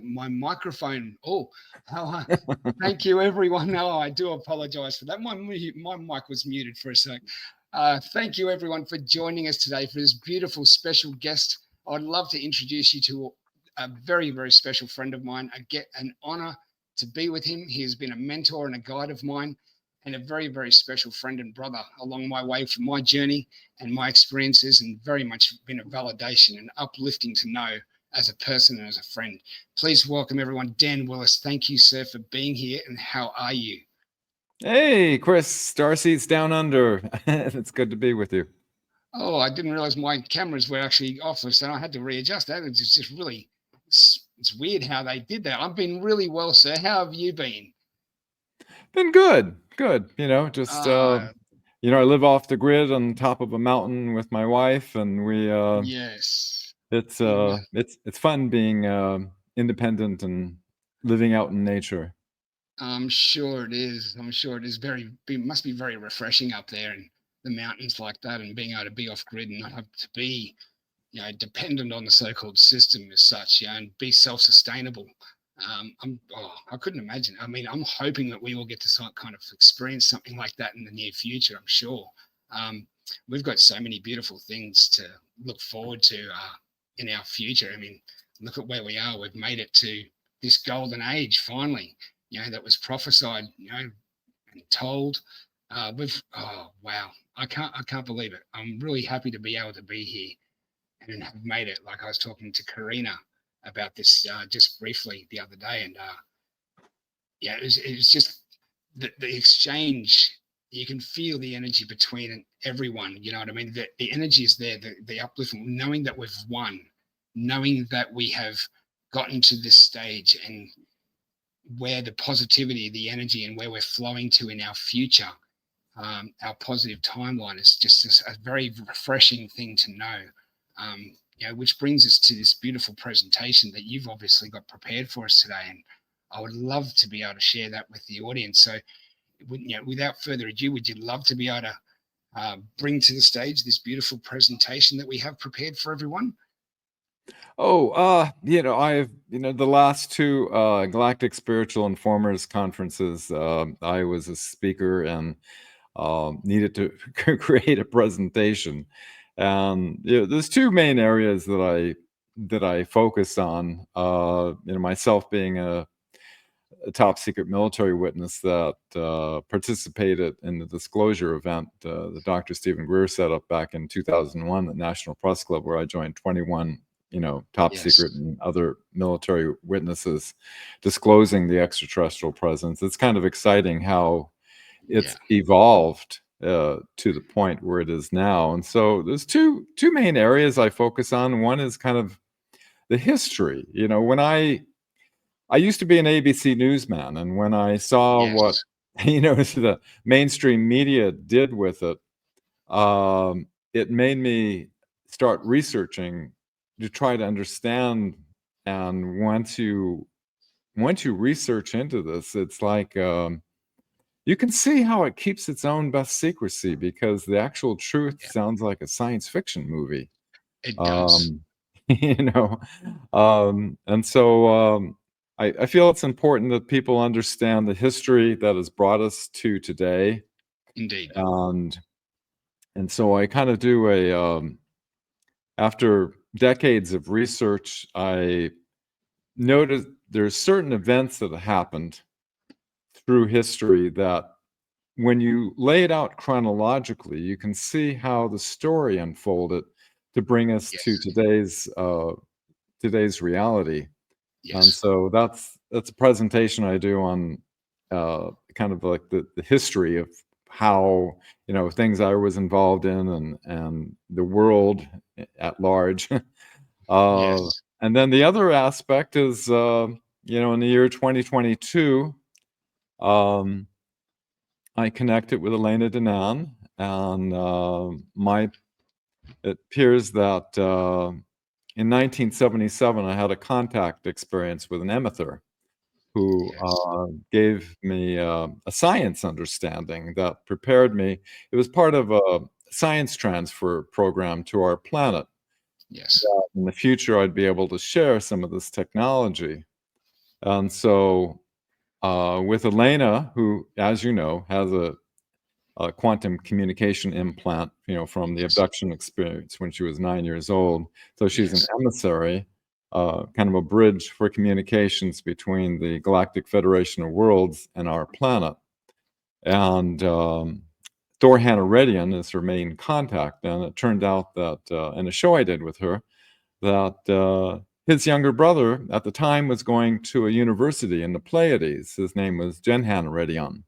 my microphone. Oh, how, thank you, everyone. No, I do apologize for that. My mic was muted for a sec. Thank you, everyone, for joining us today for this beautiful special guest. I'd love to introduce you to a very, very special friend of mine. I get an honor to be with him. He has been a mentor and a guide of mine, and a very, very special friend and brother along my way for my journey and my experiences, and very much been a validation and uplifting to know as a person and as a friend. Please welcome everyone, Dan Willis. Thank you, sir, for being here. And how are you? Hey, Chris, Starseeds down under. It's good to be with you. Oh, I didn't realize my cameras were actually off, so I had to readjust that. It's just really, it's weird how they did that. I've been really well, sir. How have you been? Been good, good. Just Uh, I live off the grid on top of a mountain with my wife, and yes. it's fun being independent and living out in nature. I'm sure it is. I'm sure it is must be very refreshing up there in the mountains like that, and being able to be off grid and not have to be, dependent on the so-called system as such, and be self-sustainable. I couldn't imagine. I mean, I'm hoping that we will get to kind of experience something like that in the near future. I'm sure. Um, we've got so many beautiful things to look forward to in our future. I mean, look at where we are. We've made it to this golden age finally. That was prophesied. And told. Oh wow, I can't believe it. I'm really happy to be able to be here and have made it. Like I was talking to Karina about this just briefly the other day, and yeah, it was just the exchange. You can feel the energy between everyone. You know what I mean? The energy is there. The upliftment, knowing that we've won, knowing that we have gotten to this stage, and where the positivity, the energy, and where we're flowing to in our future, our positive timeline is just a very refreshing thing to know. Which brings us to this beautiful presentation that you've obviously got prepared for us today, and I would love to be able to share that with the audience. So, without further ado, would you love to be able to bring to the stage this beautiful presentation that we have prepared for everyone? Oh, I've, the last two Galactic Spiritual Informers conferences, I was a speaker and needed to create a presentation. And there's two main areas that I focus on. Myself being a top secret military witness that participated in the disclosure event that Dr. Stephen Greer set up back in 2001 at National Press Club, where I joined 21 top secret Yes. and other military witnesses disclosing the extraterrestrial presence. It's kind of exciting how it's evolved to the point where it is now. And so there's two main areas I focus on. One is kind of the history. When I used to be an ABC newsman, and when I saw what Yes. the mainstream media did with it, it made me start researching to try to understand. And once you research into this, it's like you can see how it keeps its own best secrecy, because the actual truth Yeah. sounds like a science fiction movie. It does. Um, you know, and so I feel it's important that people understand the history that has brought us to today, Indeed. and so I kind of do after decades of research, I noticed there's certain events that have happened through history that, when you lay it out chronologically, you can see how the story unfolded to bring us to Yes. today's reality. And Yes. so that's a presentation I do on kind of like the history of how things I was involved in, and the world at large. Yes. And then the other aspect is in the year 2022, I connected with Elena Danan, and it appears that in 1977 I had a contact experience with an emether who Yes. gave me a science understanding that prepared me. It was part of a science transfer program to our planet, Yes. In the future I'd be able to share some of this technology. And so with Elena, who, as you know, has a quantum communication implant, from the abduction experience when she was 9 years old. So she's an Yes. emissary, kind of a bridge for communications between the Galactic Federation of Worlds and our planet. And Thorhan Eredyon is her main contact. And it turned out that in a show I did with her, that his younger brother at the time was going to a university in the Pleiades. His name was Jenhan Eredyon.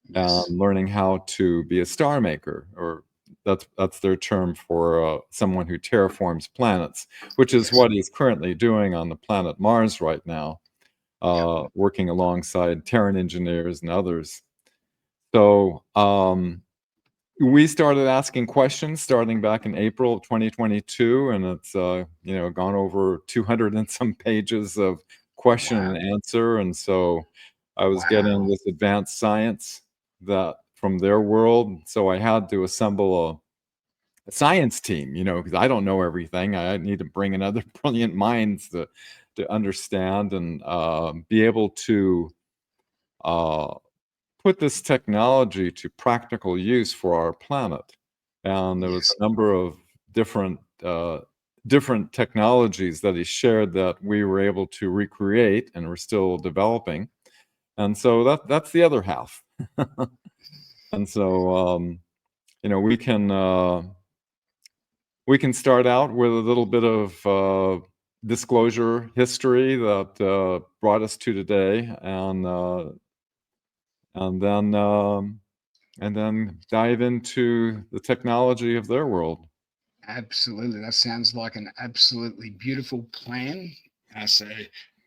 Yes. Learning how to be a star maker, or that's their term for someone who terraforms planets, which is Yes. what he's currently doing on the planet Mars right now, working alongside Terran engineers and others. So we started asking questions starting back in April of 2022, and it's gone over 200 and some pages of question Wow. and answer. And so I was getting Wow. this advanced science that from their world. So I had to assemble a science team, because I don't know everything. I need to bring in other brilliant minds to understand and be able to put this technology to practical use for our planet. And there was Yes. a number of different technologies that he shared that we were able to recreate and we're still developing. And so that's the other half. And so we can start out with a little bit of disclosure history that brought us to today, and then dive into the technology of their world. Absolutely. That sounds like an absolutely beautiful plan. So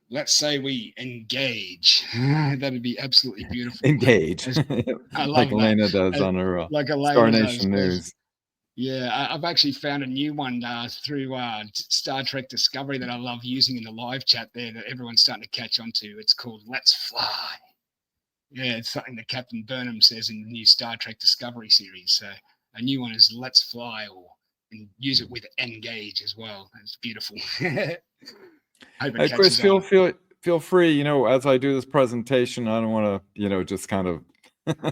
let's say we engage. That'd be absolutely beautiful. Engage, As, I like love that. Elena does As, on her like Star Elena does. Nation News. Yeah, I've actually found a new one through Star Trek Discovery that I love using in the live chat there that everyone's starting to catch on to. It's called Let's Fly. Yeah, it's something that Captain Burnham says in the new Star Trek Discovery series. So a new one is Let's Fly, and use it with Engage as well. It's beautiful. Hope it Chris, catches on. feel free. As I do this presentation, I don't want to, just kind of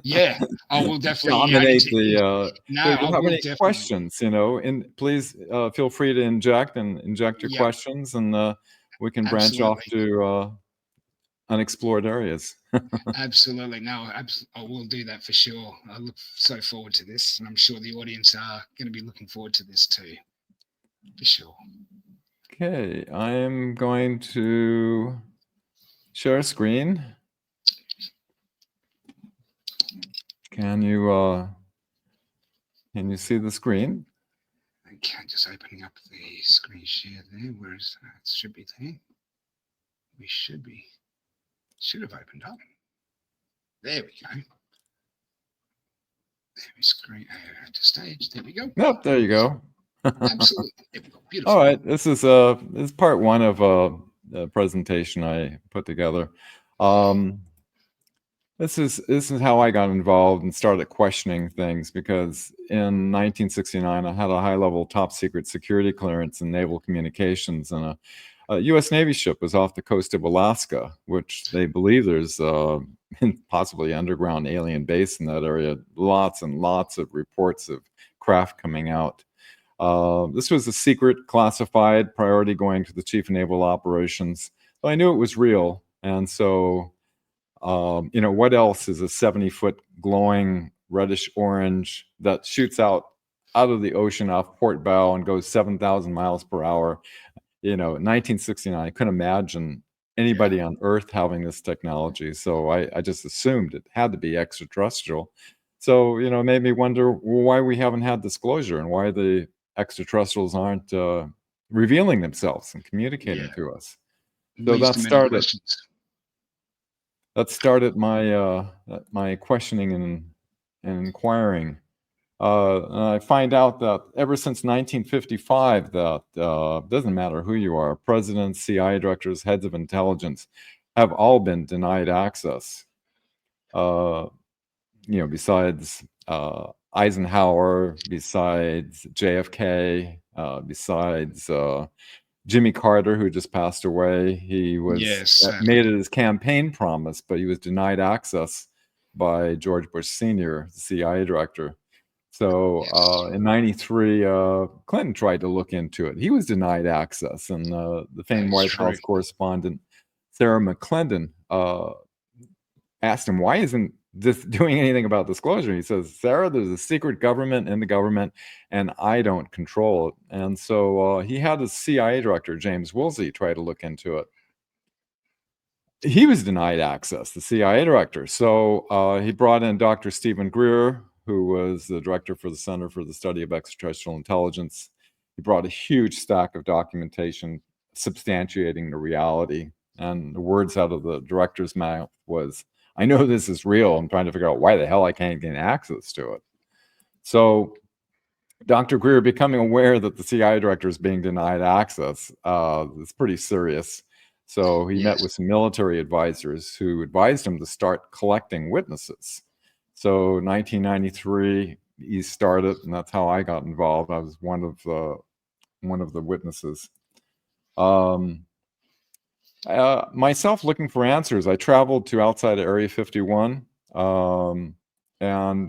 Yeah, I will definitely. dominate the. No, So if I you have will any definitely. questions, and please feel free to inject your Yep, questions, and we can branch off absolutely. to unexplored areas. Absolutely. No, I will do that for sure. I look so forward to this, and I'm sure the audience are going to be looking forward to this too, for sure. Okay, I am going to share a screen. Can you see the screen? Okay, just opening up the screen share there. Where is that? It should be there. We should have opened up. There we go. There we screen to stage. There we go. Nope, there you go. Absolutely. There we go. Beautiful. All right, this is part one of a presentation I put together. This is how I got involved and started questioning things, because in 1969 I had a high-level top-secret security clearance in naval communications, and a U.S. Navy ship was off the coast of Alaska, which they believe there's possibly underground alien base in that area. Lots and lots of reports of craft coming out. This was a secret, classified priority going to the Chief of Naval Operations. So I knew it was real, and so what else is a 70-foot glowing reddish orange that shoots out of the ocean off port bow and goes 7,000 miles per hour? In 1969, I couldn't imagine anybody on Earth having this technology. So I just assumed it had to be extraterrestrial. So, it made me wonder why we haven't had disclosure and why the extraterrestrials aren't revealing themselves and communicating to us. So Leads to many questions. That started my questioning and inquiring. And I find out that ever since 1955, that doesn't matter who you are, presidents, CIA directors, heads of intelligence, have all been denied access. Besides Eisenhower, besides JFK, besides Jimmy Carter, who just passed away. He was Yes, sadly. made it his campaign promise, but he was denied access by George Bush Sr., the CIA director. So Yes. in '93, Clinton tried to look into it. He was denied access, and the That famed is White true. House correspondent Sarah McClendon asked him, why isn't this doing anything about disclosure? He says, Sarah, there's a secret government in the government, and I don't control it. And so he had his CIA director, James Woolsey, try to look into it. He was denied access, the CIA director. So he brought in Dr. Stephen Greer, who was the director for the Center for the Study of Extraterrestrial Intelligence. He brought a huge stack of documentation substantiating the reality. And the words out of the director's mouth was, I know this is real. I'm trying to figure out why the hell I can't gain access to it. So Dr. Greer, becoming aware that the CIA director is being denied access, is pretty serious. So he met Yes. with some military advisors who advised him to start collecting witnesses. So 1993, he started, and that's how I got involved. I was one of the witnesses. Myself looking for answers, I traveled to outside of Area 51, and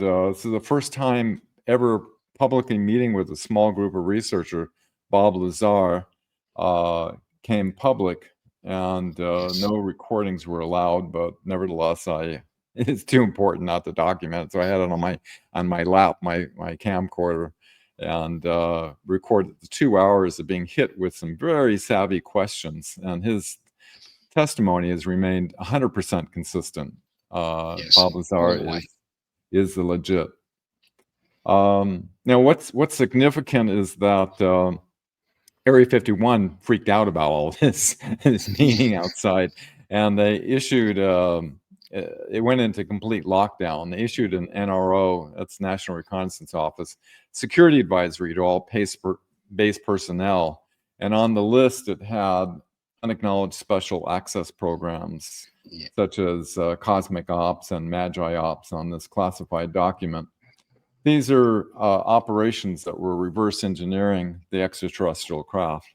this is the first time ever publicly meeting with a small group of researcher. Bob Lazar came public, and Yes. no recordings were allowed, but nevertheless, it's too important not to document it. So I had it on my lap, my camcorder, and recorded the 2 hours of being hit with some very savvy questions. And his testimony has remained 100% consistent. Yes. Bob All Lazar the way. is the legit. Now, what's significant is that Area 51 freaked out about all this meeting outside, and they issued. It went into complete lockdown. They issued an NRO, that's National Reconnaissance Office, security advisory to all base personnel, and on the list it had unacknowledged special access programs, Yeah. such as Cosmic Ops and Magi Ops on this classified document. These are operations that were reverse engineering the extraterrestrial craft.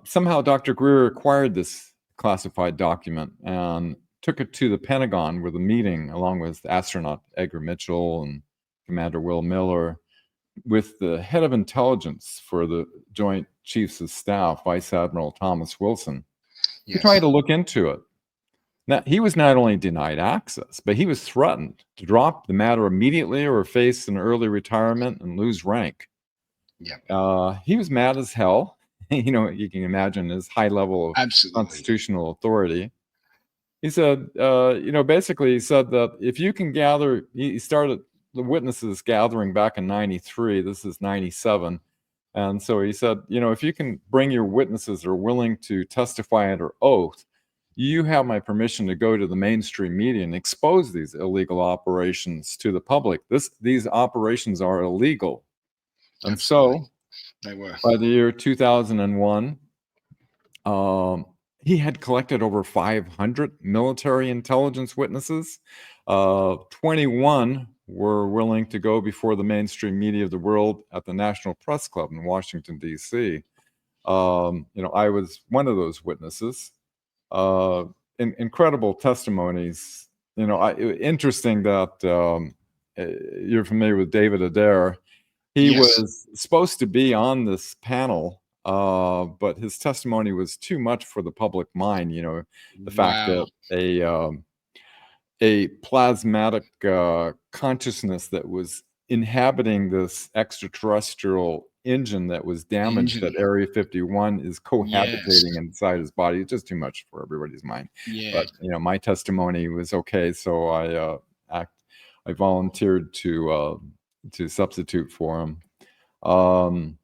Somehow Dr. Greer acquired this classified document and took it to the Pentagon with a meeting along with astronaut Edgar Mitchell and Commander Will Miller with the head of intelligence for the Joint Chiefs of Staff, Vice Admiral Thomas Wilson, to try Yes. to look into it. Now, he was not only denied access, but he was threatened to drop the matter immediately or face an early retirement and lose rank. Yeah. He was mad as hell. You can imagine his high level of Absolutely. constitutional authority. He said, basically, he said that if you can gather, he started the witnesses gathering back in '93. This is '97. And so he said, if you can bring your witnesses that are willing to testify under oath, you have my permission to go to the mainstream media and expose these illegal operations to the public. These operations are illegal. And Absolutely. so They were. by the year 2001, he had collected over 500 military intelligence witnesses. 21 were willing to go before the mainstream media of the world at the National Press Club in Washington, D.C. I was one of those witnesses. Incredible testimonies. Interesting that you're familiar with David Adair. He Yes. was supposed to be on this panel, but his testimony was too much for the public mind. The fact Wow. that a plasmatic consciousness that was inhabiting this extraterrestrial engine that was damaged Engine. at Area 51 is cohabitating Yes. inside his body. It's just too much for everybody's mind. Yeah. But my testimony was okay, so I volunteered to substitute for him. Well,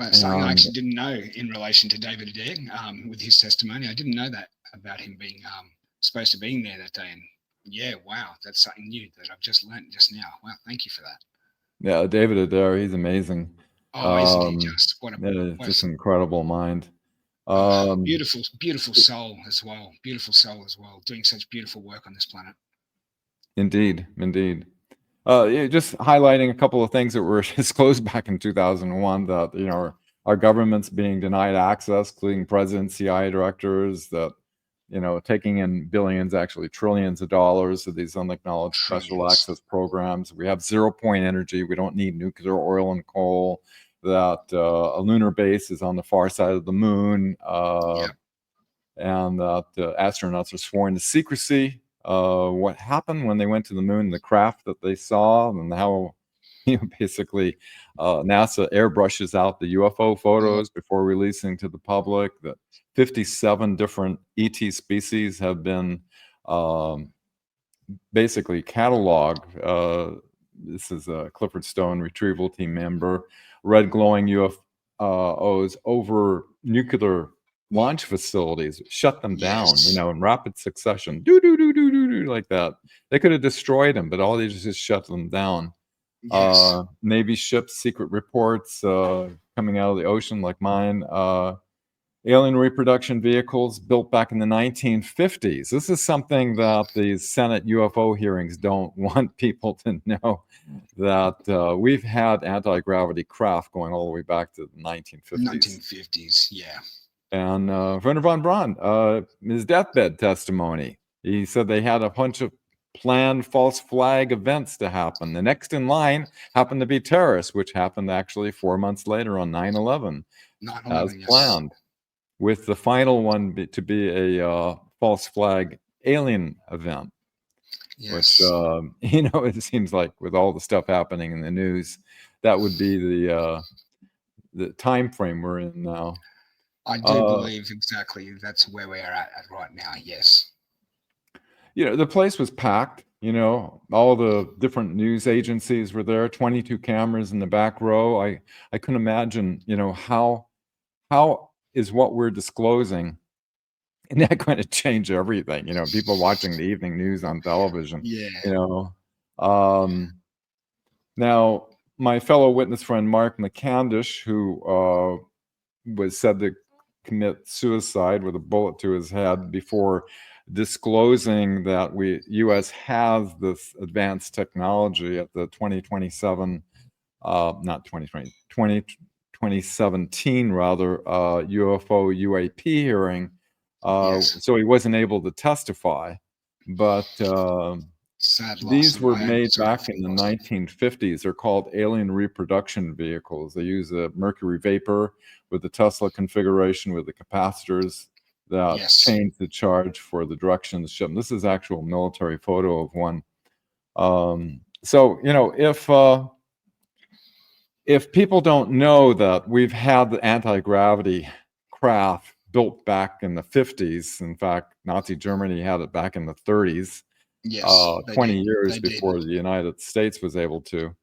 it's something I actually didn't know in relation to David Adair with his testimony. I didn't know that about him being supposed to being there that day. And yeah, wow, that's something new that I've just learned just now. Wow, thank you for that. Yeah, David Adair, he's amazing. Oh, isn't he just? What just an incredible mind. Beautiful soul as well. Beautiful soul as well. Doing such beautiful work on this planet. Indeed. Just highlighting a couple of things that were disclosed back in 2001 that, our government's being denied access, including presidents, CIA directors, that, taking in billions, actually trillions of dollars of these unacknowledged special Trillions. access programs. We have 0-point energy. We don't need nuclear, oil, and coal. That a lunar base is on the far side of the moon. Yep. And that astronauts are sworn to secrecy. What happened when they went to the moon, the craft that they saw, and how basically NASA airbrushes out the UFO photos before releasing to the public. That 57 different ET species have been basically cataloged. This is a Clifford Stone retrieval team member. Red glowing UFOs over nuclear launch facilities, shut them down, in rapid succession, like that. They could have destroyed them, but all they just shut them down. Navy ships, secret reports coming out of the ocean, like mine. Alien reproduction vehicles built back in the 1950s. This is something that these Senate UFO hearings don't want people to know, that we've had anti-gravity craft going all the way back to the 1950s. 1950s, yeah. And Werner von Braun, his deathbed testimony, he said they had a bunch of planned false flag events to happen. The next in line happened to be terrorists, which happened actually 4 months later on 9/11, as planned, with the final one to be a false flag alien event. Which, it seems like with all the stuff happening in the news, that would be the time frame we're in now. I do believe exactly that's where we are at right now, yes. The place was packed, all the different news agencies were there, 22 cameras in the back row. I couldn't imagine, how is what we're disclosing, and that going to change everything, people watching the evening news on television. Now, my fellow witness friend Mark McCandish, who was said to commit suicide with a bullet to his head before disclosing that U.S. has this advanced technology at the 2017 rather, UFO UAP hearing. So he wasn't able to testify, but these were made back in the 1950s. They're called alien reproduction vehicles. They use a mercury vapor with the Tesla configuration with the capacitors that change the charge for the direction of the ship. And this is actual military photo of one. So, if people don't know that we've had the anti-gravity craft built back in the 50s, in fact, Nazi Germany had it back in the 30s, 20 years before the United States was able to,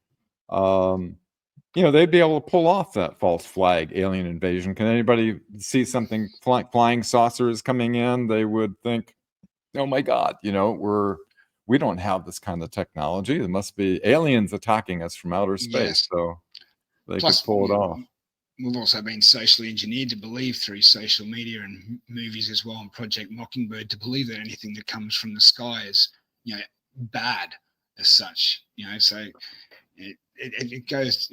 they'd be able to pull off that false flag alien invasion. Can anybody see something flying saucers coming in? They would think, oh my God, we don't have this kind of technology. There must be aliens attacking us from outer space. So they could pull it off. We've also been socially engineered to believe through social media and movies as well, and Project Mockingbird, to believe that anything that comes from the sky is, bad as such. So it goes,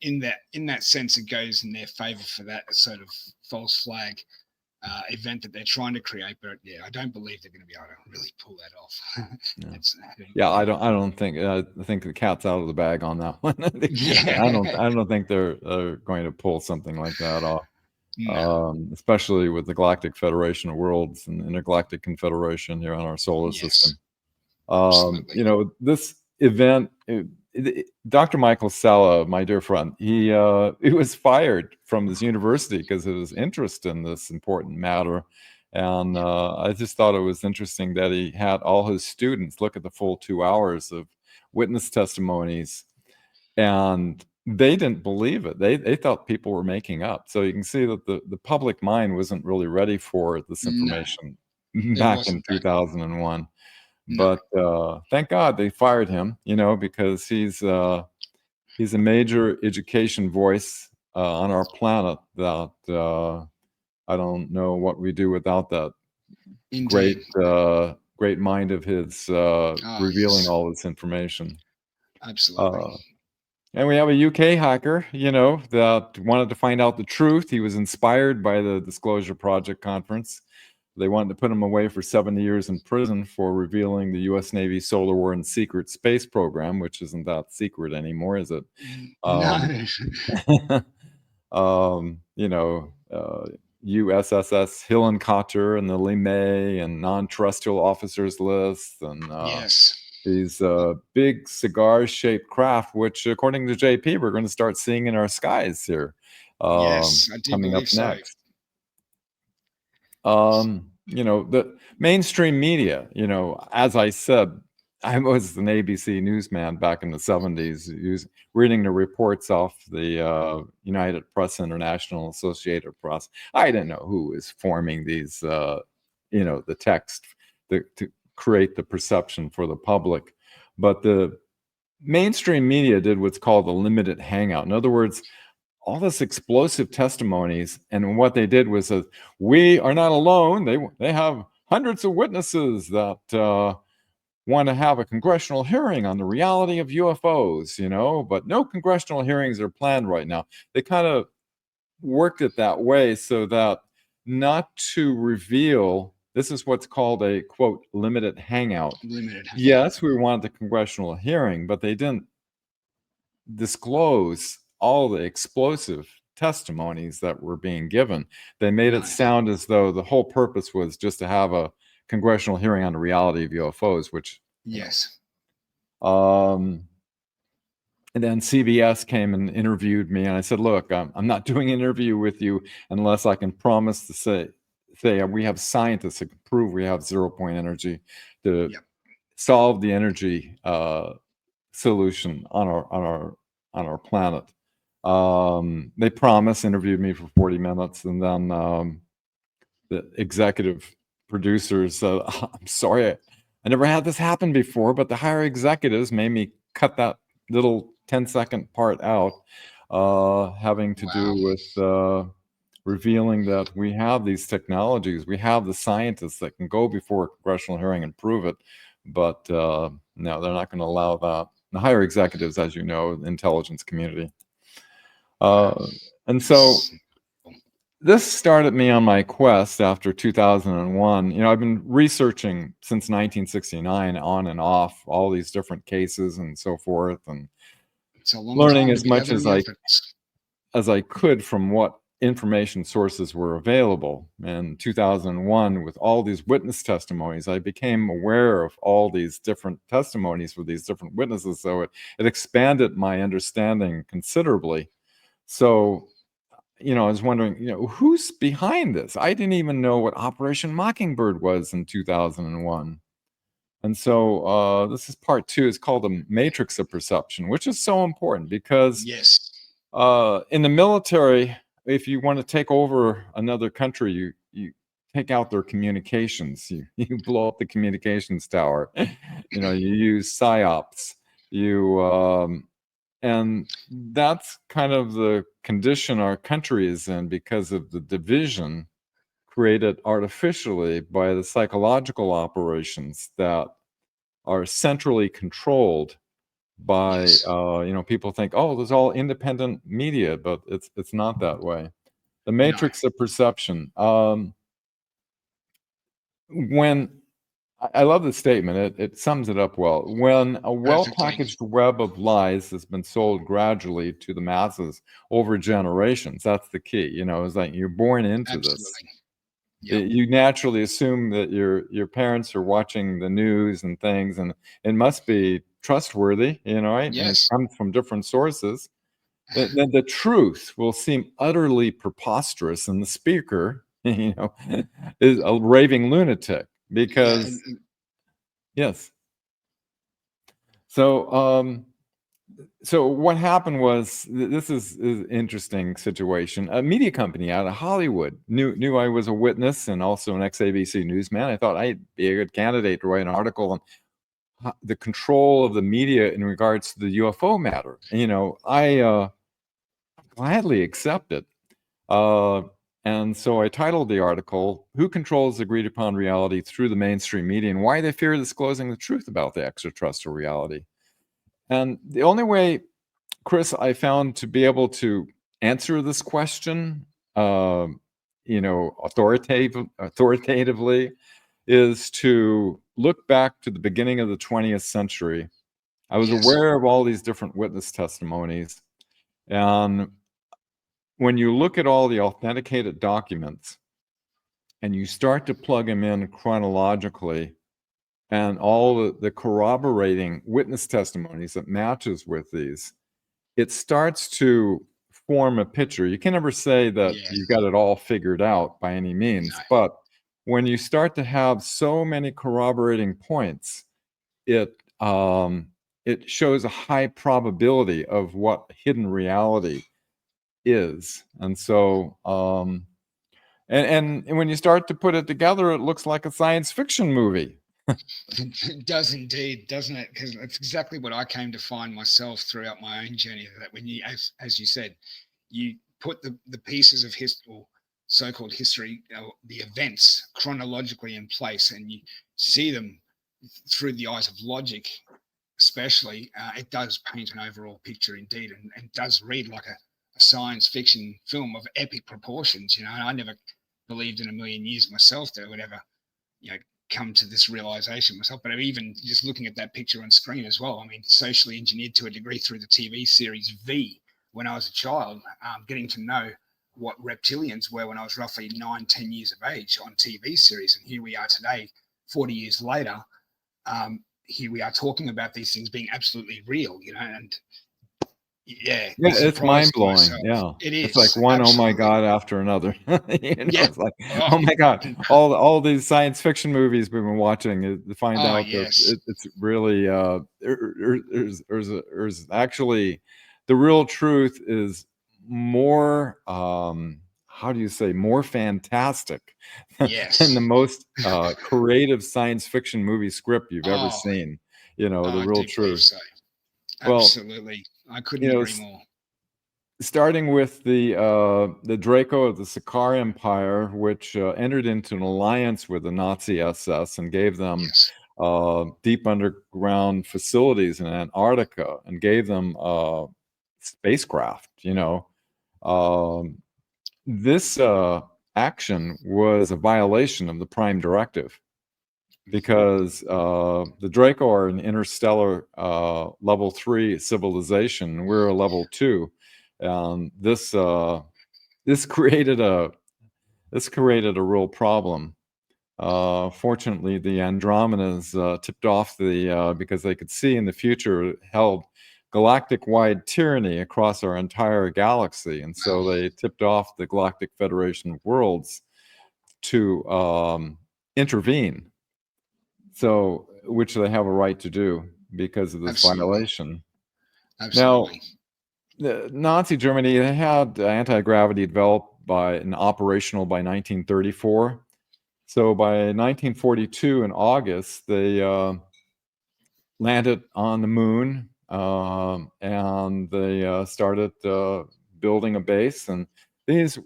in that sense, it goes in their favor for that sort of false flag event that they're trying to create. But I don't believe they're going to be able to really pull that off. I don't think. I think the cat's out of the bag on that one. I don't think they're going to pull something like that off. No. Especially with the Galactic Federation of Worlds and the Intergalactic Confederation here on our solar system. This event. Dr. Michael Sella, my dear friend, he was fired from this university because of his interest in this important matter. And I just thought it was interesting that he had all his students look at the full 2 hours of witness testimonies, and they didn't believe it. They thought people were making up. So you can see that the public mind wasn't really ready for this information back in 2001. But thank God they fired him, because he's a major education voice on our planet that I don't know what we do without that great mind of his revealing all this information. Absolutely. And we have a UK hacker, that wanted to find out the truth. He was inspired by the Disclosure Project conference. They wanted to put him away for 70 years in prison for revealing the U.S. Navy Solar War and secret space program, which isn't that secret anymore, is it? No. USSS Hillenkotter and the Limay and non-terrestrial officers list and Yes. these big cigar-shaped craft, which, according to JP, we're going to start seeing in our skies here. Yes, I do Coming up believe so. next. The mainstream media, as I said, I was an ABC newsman back in the 70s, reading the reports off the United Press International, Associated Press. I didn't know who was forming these, the text to create the perception for the public. But the mainstream media did what's called a limited hangout. In other words, all this explosive testimonies, and what they did was we are not alone. They have hundreds of witnesses that want to have a congressional hearing on the reality of UFOs, but no congressional hearings are planned right now. They kind of worked it that way so that not to reveal, this is what's called a, quote, limited hangout. Yes, we wanted the congressional hearing, but they didn't disclose all the explosive testimonies that were being given. They made it sound as though the whole purpose was just to have a congressional hearing on the reality of UFOs, which yes. And then CBS came and interviewed me, and I said, "Look, I'm not doing an interview with you unless I can promise to say we have scientists that can prove we have zero-point energy to solve the energy solution on our planet." They promised, interviewed me for 40 minutes, and then the executive producers said, "I'm sorry, I never had this happen before, but the higher executives made me cut that little 10-second part out, having to do with revealing that we have these technologies, we have the scientists that can go before a congressional hearing and prove it, but no, they're not going to allow that." The higher executives, as you know, the intelligence community. And so this started me on my quest after 2001. I've been researching since 1969 on and off all these different cases and so forth, and learning as much as I could from what information sources were available. In 2001, with all these witness testimonies, I became aware of all these different testimonies for these different witnesses, so it expanded my understanding considerably. So I was wondering, who's behind this? I didn't even know what Operation Mockingbird was in 2001. And so this is part 2. It's called the Matrix of Perception, which is so important because in the military, if you want to take over another country, you take out their communications. You blow up the communications tower. You use psyops. And that's kind of the condition our country is in because of the division created artificially by the psychological operations that are centrally controlled by people think, oh, there's all independent media, but it's not that way. The Matrix of Perception. When I love the statement. It sums it up well. When a well-packaged web of lies has been sold gradually to the masses over generations, that's the key. It's like you're born into this. You naturally assume that your parents are watching the news and things, and it must be trustworthy, right? And it comes from different sources. Then the truth will seem utterly preposterous, and the speaker, is a raving lunatic. Because yes. So what happened was, this is an interesting situation. A media company out of Hollywood knew I was a witness and also an ex-ABC newsman. I thought I'd be a good candidate to write an article on the control of the media in regards to the UFO matter. I gladly accept it. And so I titled the article, "Who Controls Agreed Upon Reality Through the Mainstream Media and Why They Fear Disclosing the Truth About the Extraterrestrial Reality." And the only way, Chris, I found to be able to answer this question, authoritatively, is to look back to the beginning of the 20th century. I was Yes. aware of all these different witness testimonies. And when you look at all the authenticated documents and you start to plug them in chronologically, and all the corroborating witness testimonies that matches with these, it starts to form a picture. You can never say that Yes. you've got it all figured out by any means, No. but when you start to have so many corroborating points, it shows a high probability of what hidden reality is. And so and when you start to put it together, it looks like a science fiction movie. It does indeed, doesn't it? Because that's exactly what I came to find myself throughout my own journey. That when you, as you said, you put the pieces of history, or so-called history, the events chronologically in place, and you see them through the eyes of logic, especially, it does paint an overall picture indeed, and does read like a science fiction film of epic proportions. And I never believed in a million years myself that it would ever, come to this realization myself. But even just looking at that picture on screen as well, I mean, socially engineered to a degree through the TV series V when I was a child, getting to know what reptilians were when I was roughly 9, 10 years of age on TV series. And here we are today, 40 years later. Here we are talking about these things being absolutely real, and yeah, It's surprised mind-blowing. myself. Yeah. It It's like is one oh my absolutely. God after another. Yeah. It's like, Oh, oh my God, all these science fiction movies we've been watching, to find oh out that yes. it's really there's actually the real truth is more how do you say, more fantastic than the Yes. most creative science fiction movie script you've ever Oh, seen. The I real do believe truth. so. Well, Absolutely. I couldn't agree more. starting with the Draco of the Sakar Empire, which entered into an alliance with the Nazi SS and gave them Yes. deep underground facilities in Antarctica and gave them spacecraft. This action was a violation of the Prime Directive because the Draco are an interstellar level 3 civilization. We're a level 2. This this created a real problem. Fortunately, the Andromedas tipped off because they could see in the future held galactic-wide tyranny across our entire galaxy, and so Wow. they tipped off the Galactic Federation of Worlds to intervene. So, which they have a right to do because of this Absolutely. violation. Now, Absolutely. the Nazi Germany, they had anti-gravity developed and operational by 1934. So by 1942 in August, they landed on the moon, and they started building a base. And this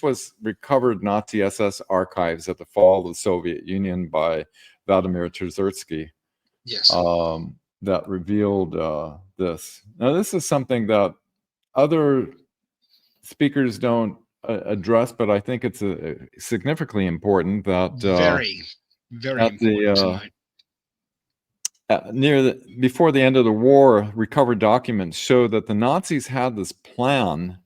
was recovered Nazi SS archives at the fall of the Soviet Union by Vladimir Terzirsky, Yes. that revealed this. Now, this is something that other speakers don't address, but I think it's significantly important that Very, very at important to note. before the end of the war, recovered documents show that the Nazis had this plan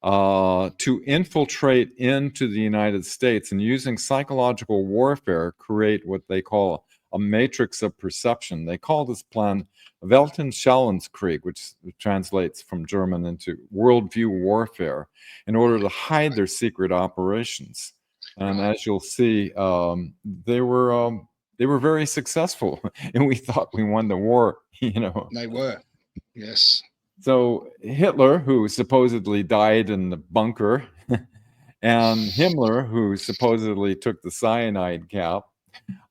to infiltrate into the United States and using psychological warfare create what they call a matrix of perception. They call this plan Weltanschauungskrieg, which translates from German into worldview warfare, in order to hide their secret operations. And Right. as you'll see, they were very successful, and we thought we won the war. They were. Yes. So Hitler, who supposedly died in the bunker, and Himmler, who supposedly took the cyanide cap,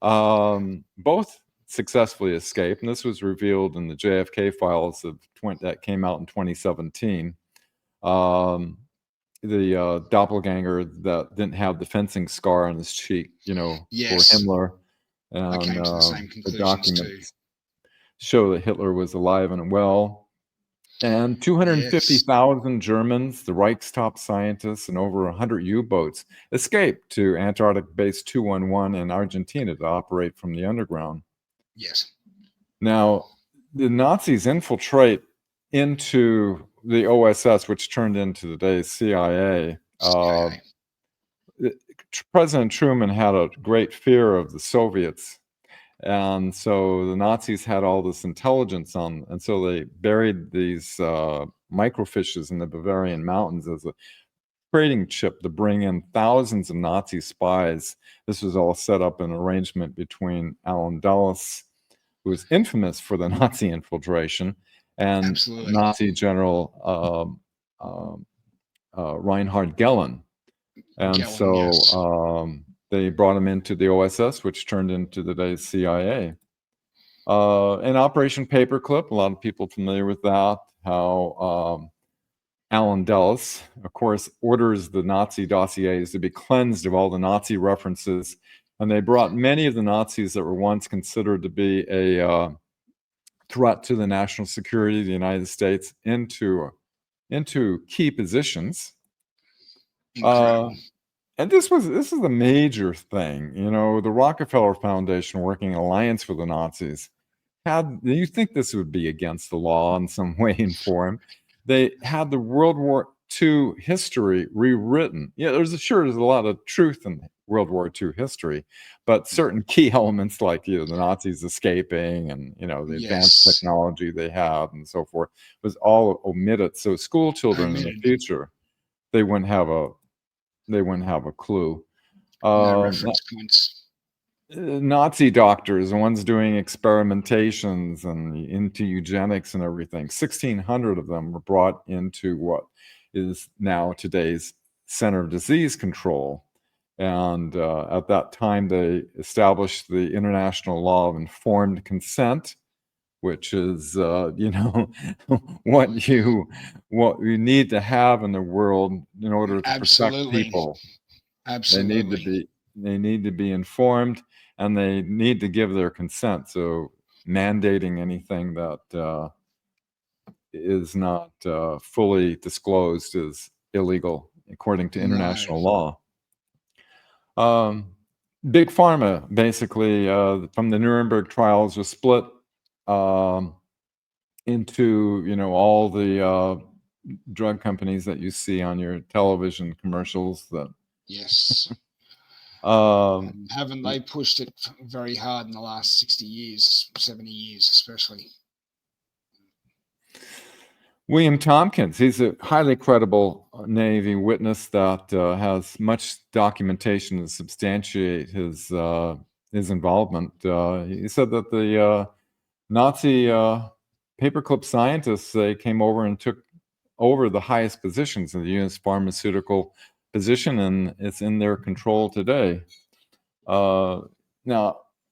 both successfully escaped. And this was revealed in the JFK files that came out in 2017. The doppelganger that didn't have the fencing scar on his cheek, for Yes. Himmler, I and came to the same the conclusions too. documents. show that Hitler was alive and well. And Yes. 250,000 Germans, the Reich's top scientists, and over 100 U-boats escaped to Antarctic Base 211 in Argentina to operate from the underground. Yes. Now, the Nazis infiltrate into the OSS, which turned into today's CIA. CIA. President Truman had a great fear of the Soviets. And so the Nazis had all this intelligence on, and so they buried these microfishes in the Bavarian mountains as a trading chip to bring in thousands of Nazi spies. This was all set up in arrangement between Allen Dulles, who was infamous for the Nazi infiltration, and Absolutely. Nazi General Reinhard Gehlen. And Gehlen, so yes. they brought him into the OSS, which turned into today's CIA. In Operation Paperclip, a lot of people familiar with that, how Allen Dulles, of course, orders the Nazi dossiers to be cleansed of all the Nazi references. And they brought many of the Nazis that were once considered to be a threat to the national security of the United States into key positions. Incredible. And this is a major thing. You know, the Rockefeller Foundation, working in alliance with the Nazis, you think this would be against the law in some way and form. They had the World War II history rewritten. Yeah, there's a lot of truth in World War II history, but certain key elements like the Nazis escaping and the advanced Yes. technology they had and so forth was all omitted. So school children in the future, they wouldn't have a clue. No reference points. Nazi doctors, the ones doing experimentations and into eugenics and everything, 1,600 of them were brought into what is now today's Center of Disease Control. And at that time, they established the International Law of Informed Consent, which is, what you need to have in the world in order to protect people. Absolutely. They need to be informed, and they need to give their consent. So mandating anything that is not fully disclosed is illegal according to international law. Big Pharma, basically, from the Nuremberg trials, was split into all the drug companies that you see on your television commercials. Yes. Haven't they pushed it very hard in the last 60 years, 70 years especially? William Tompkins, he's a highly credible Navy witness that has much documentation to substantiate his involvement. He said that the Nazi paperclip scientists, they came over and took over the highest positions in the U.S. pharmaceutical position, and it's in their control today. Now,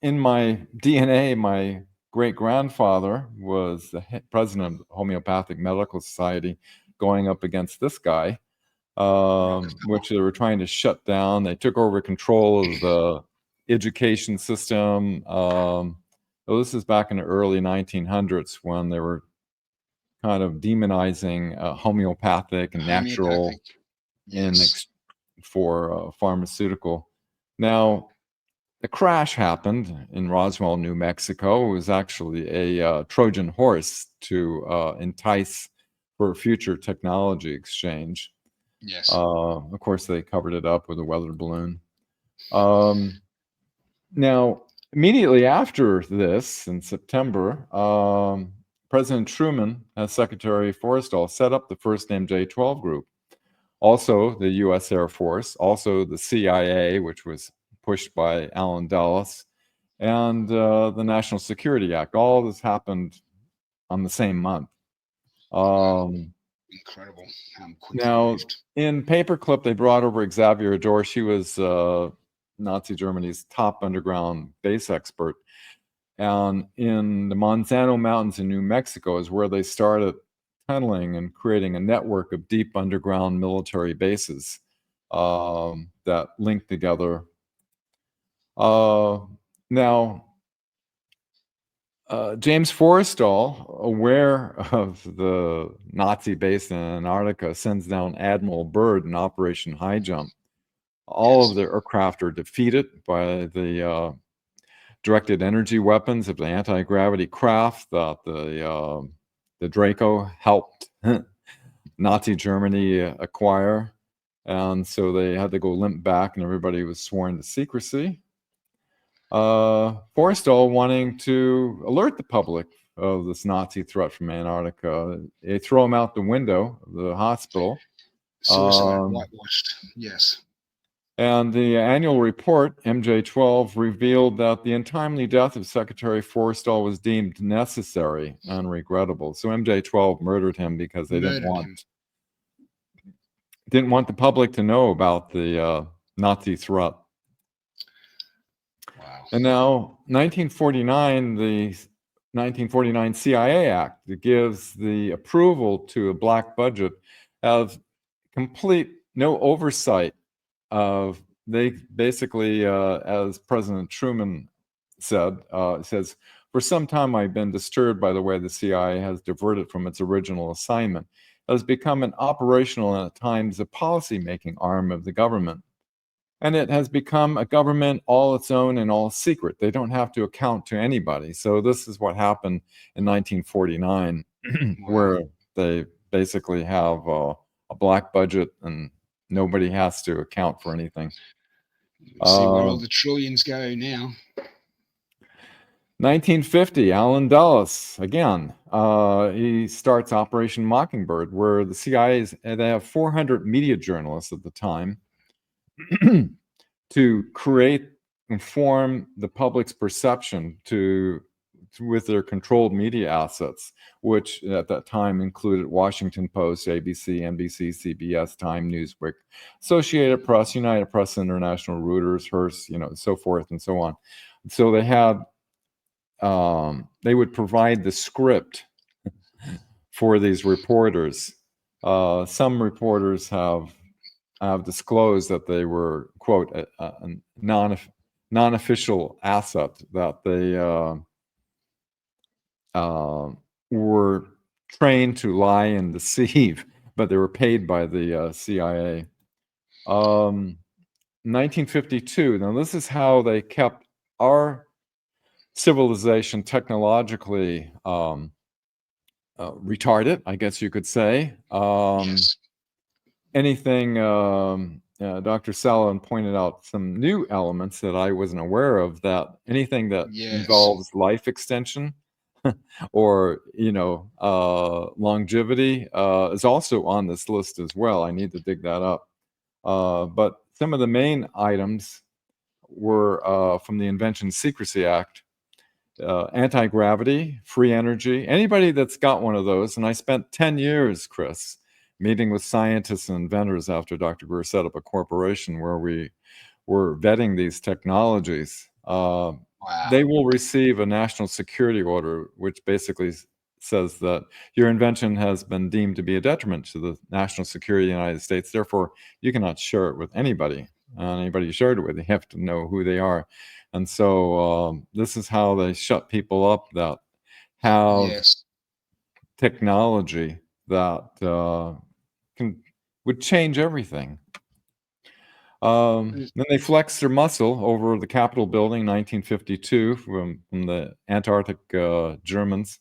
in my DNA, my great-grandfather was the president of the Homeopathic Medical Society, going up against this guy, which they were trying to shut down. They took over control of the education system. This is back in the early 1900s when they were kind of demonizing homeopathic and natural for pharmaceutical. Now, the crash happened in Roswell, New Mexico. It was actually a Trojan horse to entice for a future technology exchange. Yes. Of course, they covered it up with a weather balloon. Now, immediately after this, in September, President Truman, as Secretary Forrestal, set up the first MJ-12 group. Also, the U.S. Air Force, also the CIA, which was pushed by Allen Dulles, and the National Security Act. All of this happened on the same month. Incredible how quickly now, moved. in Paperclip, they brought over Xavier Adore. She was Nazi Germany's top underground base expert. And in the Manzano Mountains in New Mexico is where they started tunneling and creating a network of deep underground military bases that link together. Now, James Forrestal, aware of the Nazi base in Antarctica, sends down Admiral Byrd in Operation High Jump. All of the aircraft are defeated by the directed energy weapons of the anti-gravity craft that the Draco helped Nazi Germany acquire. And so they had to go limp back, and everybody was sworn to secrecy. Forrestal wanting to alert the public of this Nazi threat from Antarctica. They throw him out the window of the hospital. Suicide whitewashed, yes. And the annual report, MJ12, revealed that the untimely death of Secretary Forrestal was deemed necessary and regrettable. So MJ12 murdered him because they didn't want the public to know about the Nazi threat. Wow. And now, 1949, the 1949 CIA Act that gives the approval to a black budget has complete no oversight of. They basically, as President Truman said, says, for some time I've been disturbed by the way the CIA has diverted from its original assignment. It has become an operational and at times a policy-making arm of the government. And it has become a government all its own and all secret. They don't have to account to anybody. So this is what happened in 1949, where they basically have a black budget and nobody has to account for anything. See where all the trillions go now. 1950, Alan Dulles, again, he starts Operation Mockingbird, where the CIA, they have 400 media journalists at the time, to create and form the public's perception with their controlled media assets, which at that time included Washington Post, ABC, NBC, CBS, Time, Newsweek, Associated Press, United Press International, Reuters, Hearst, so forth and so on. So they had, they would provide the script for these reporters. Some reporters have disclosed that they were, quote, a non-official asset, that they were trained to lie and deceive, but they were paid by the CIA. 1952, now this is how they kept our civilization technologically retarded, I guess you could say. Yes. Anything, Dr. Salin pointed out some new elements that I wasn't aware of, that anything that involves life extension or, longevity is also on this list as well. I need to dig that up. But some of the main items were from the Invention Secrecy Act. Anti-gravity, free energy, anybody that's got one of those. And I spent 10 years, Chris, meeting with scientists and inventors after Dr. Greer set up a corporation where we were vetting these technologies. Wow. They will receive a national security order, which basically says that your invention has been deemed to be a detriment to the national security of the United States. Therefore, you cannot share it with anybody. Anybody you shared it with, you have to know who they are. And so this is how they shut people up that have technology that would change everything. Then they flexed their muscle over the Capitol building, 1952, from the Antarctic Germans.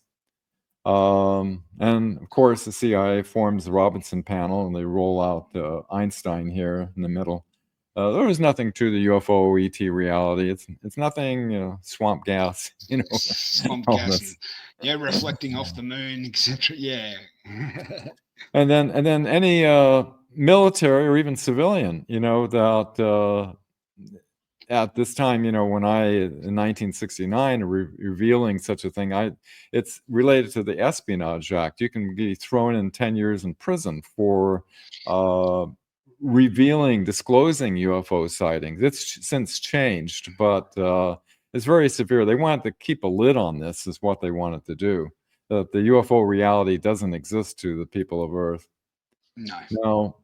And of course, the CIA forms the Robinson panel, and they roll out Einstein here in the middle. There was nothing to the UFO ET reality. It's nothing, swamp gas, swamp gas, and, reflecting off the moon, etc. Yeah. and then any military or even civilian, that at this time, when in 1969 revealing such a thing, it's related to the Espionage Act. You can be thrown in 10 years in prison for disclosing UFO sightings. It's since changed, but it's very severe. They wanted to keep a lid on this, is what they wanted to do. That the UFO reality doesn't exist to the people of Earth. No. Now,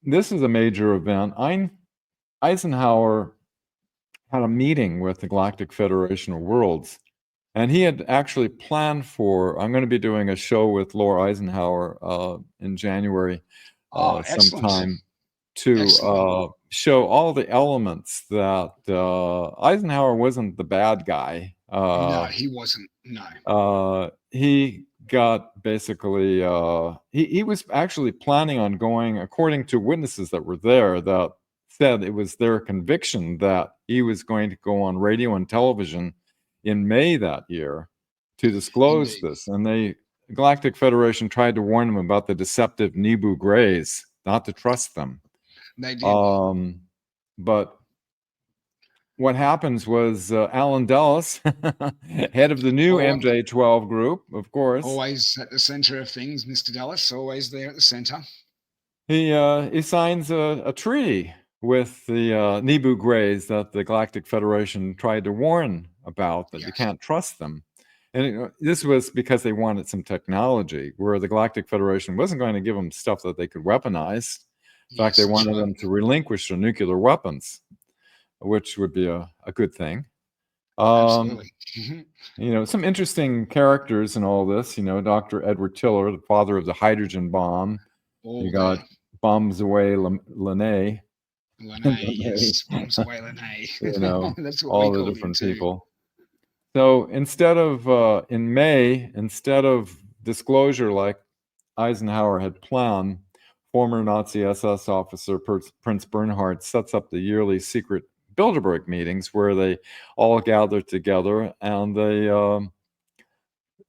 this is a major event. Eisenhower had a meeting with the Galactic Federation of Worlds, And he had actually planned for, I'm going to be doing a show with Laura Eisenhower in January Excellent. sometime to show all the elements that Eisenhower wasn't the bad guy. No, he wasn't. No. He got basically, he was actually planning on going, according to witnesses that were there, that said it was their conviction that he was going to go on radio and television in May that year to disclose Indeed. this. And the Galactic Federation tried to warn him about the deceptive Nebu Greys, not to trust them. They did. But what happens was Alan Dulles, head of the new MJ12 group, of course. Always at the center of things, Mr. Dulles, always there at the center. He signs a treaty with the Nebu Greys that the Galactic Federation tried to warn about, that you can't trust them. And this was because they wanted some technology, where the Galactic Federation wasn't going to give them stuff that they could weaponize. In fact, they wanted them to relinquish their nuclear weapons, which would be a good thing. Absolutely. Some interesting characters in all this. Dr. Edward Tiller, the father of the hydrogen bomb. You got Bombs Away Lene. Yes, Bombs Away Lene. That's what all the different people. So instead of, in May, instead of disclosure like Eisenhower had planned, former Nazi SS officer Prince Bernhard sets up the yearly secret Bilderberg meetings where they all gather together and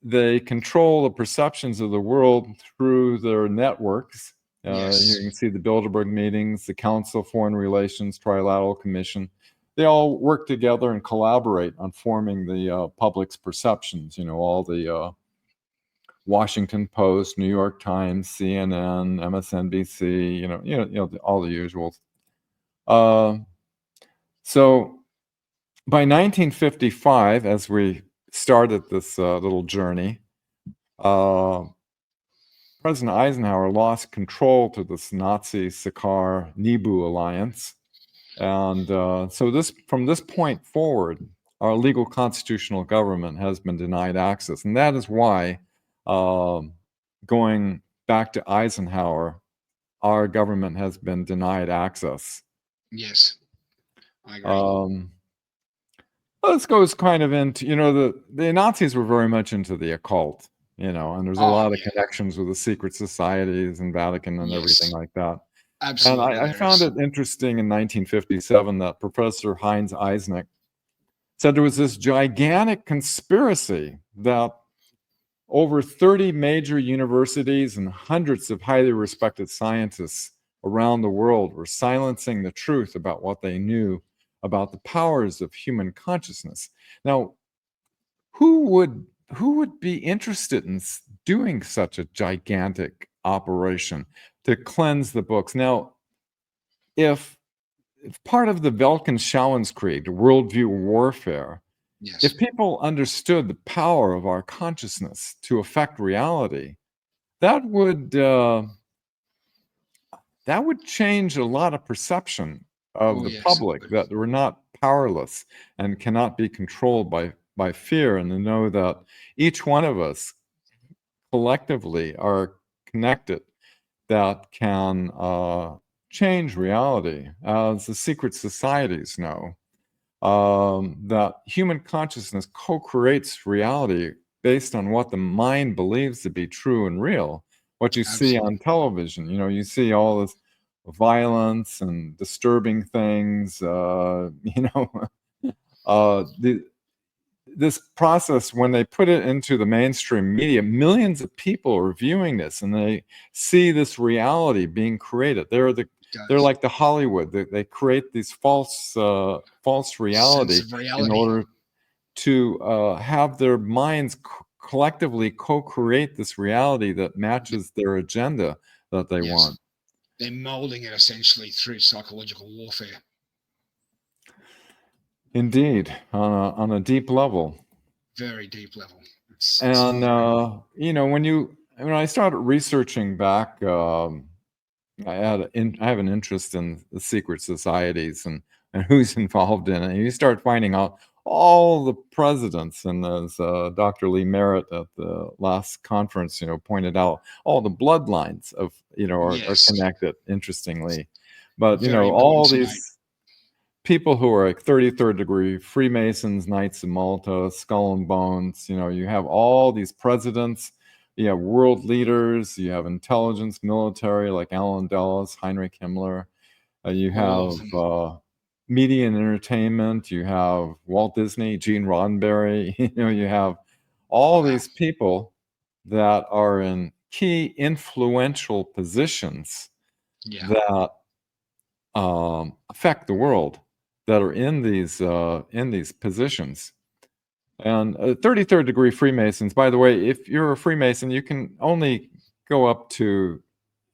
they control the perceptions of the world through their networks. You can see the Bilderberg meetings, the Council of Foreign Relations, Trilateral Commission. They all work together and collaborate on forming the public's perceptions. All the Washington Post, New York Times, CNN, MSNBC. All the usuals. So by 1955, as we started this little journey, President Eisenhower lost control to this Nazi-Sakar-Nebu alliance. And so from this point forward, our legal constitutional government has been denied access. And that is why, going back to Eisenhower, our government has been denied access. Yes, I agree. This goes kind of into, the Nazis were very much into the occult, and there's a lot of connections with the secret societies and Vatican and everything like that. Absolutely. And I found it interesting in 1957 that Professor Heinz Eisnick said there was this gigantic conspiracy that over 30 major universities and hundreds of highly respected scientists around the world were silencing the truth about what they knew about the powers of human consciousness. Now, who would be interested in doing such a gigantic operation to cleanse the books? Now, if part of the Weltanschauungskrieg, worldview warfare, if people understood the power of our consciousness to affect reality, that would change a lot of perception of the public, that we're not powerless and cannot be controlled by fear, and to know that each one of us collectively are connected, that can change reality, as the secret societies know. That human consciousness co-creates reality based on what the mind believes to be true and real. What you see on television, you see all this violence and disturbing things, this process, when they put it into the mainstream media, millions of people are viewing this and they see this reality being created. They're like the Hollywood. They create these false reality in order to have their minds collectively co-create this reality that matches their agenda that they want. They're molding it essentially through psychological warfare. Indeed, on a deep level. Very deep level. And when I started researching back, I have an interest in the secret societies and who's involved in it. And you start finding out all the presidents, and as Dr. Lee Merritt at the last conference, pointed out, all the bloodlines of, are Yes, connected, interestingly. But, very important all to note. these people who are like 33rd degree Freemasons, Knights of Malta, Skull and Bones, you have all these presidents, you have world leaders, you have intelligence, military, like Alan Dulles, Heinrich Himmler, you All of have them. media and entertainment, you have Walt Disney, Gene Roddenberry, you have all Wow. these people that are in key influential positions Yeah. that affect the world, that are in these positions. And 33rd degree Freemasons, by the way, if you're a Freemason, you can only go up to,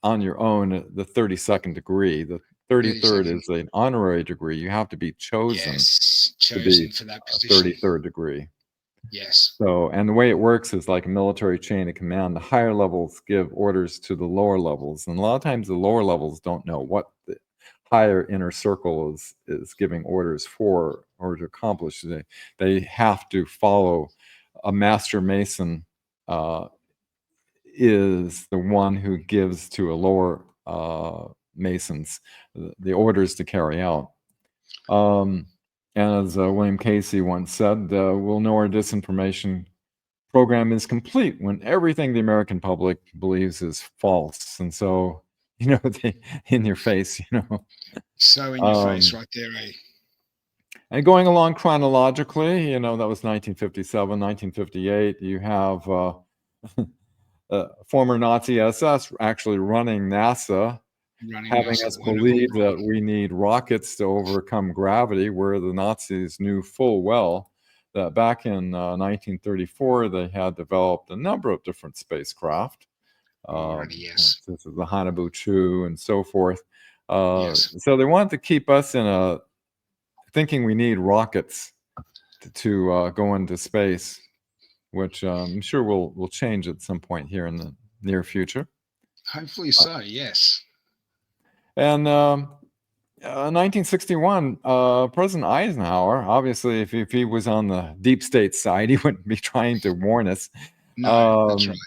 on your own, the 32nd degree. The 33rd 32nd. is an honorary degree. You have to be chosen Yes, to be chosen for that a position. 33rd degree. Yes. So, and the way it works is like a military chain of command. The higher levels give orders to the lower levels, and a lot of times the lower levels don't know what the higher inner circle is giving orders for or to accomplish. They have to follow a master mason. Is the one who gives to a lower masons the orders to carry out. And as William Casey once said, we'll know our disinformation program is complete when everything the American public believes is false. And so, they in your face, So in your face Um, right there, eh? and going along chronologically, that was 1957, 1958. You have former Nazi SS actually running NASA, Running having NASA. us Wonderful believe that role. we need rockets to overcome gravity, where the Nazis knew full well that back in 1934 they had developed a number of different spacecraft. Already, yes. This is the Hanabuchu and so forth. Yes. So they wanted to keep us in a thinking we need rockets to go into space, which I'm sure will change at some point here in the near future. Hopefully so, yes. And 1961, President Eisenhower, obviously, if he was on the deep state side, he wouldn't be trying to warn us. No, that's right.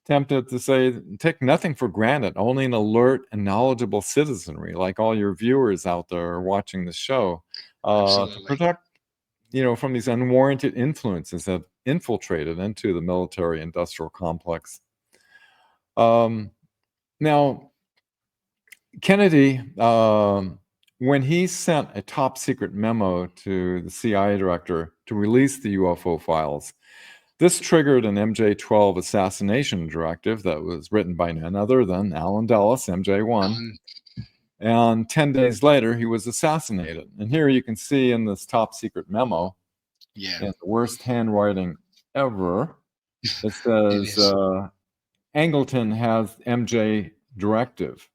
Tempted to say, take nothing for granted, only an alert and knowledgeable citizenry, like all your viewers out there watching the show, to Absolutely. protect, from these unwarranted influences that infiltrated into the military industrial complex. Now, Kennedy, when he sent a top secret memo to the CIA director to release the UFO files, this triggered an MJ-12 assassination directive that was written by none other than Allen Dulles, MJ-1. And 10 days later, he was assassinated. And here you can see in this top secret memo, Yeah, in the worst handwriting ever, it it says, is. Angleton has MJ directive.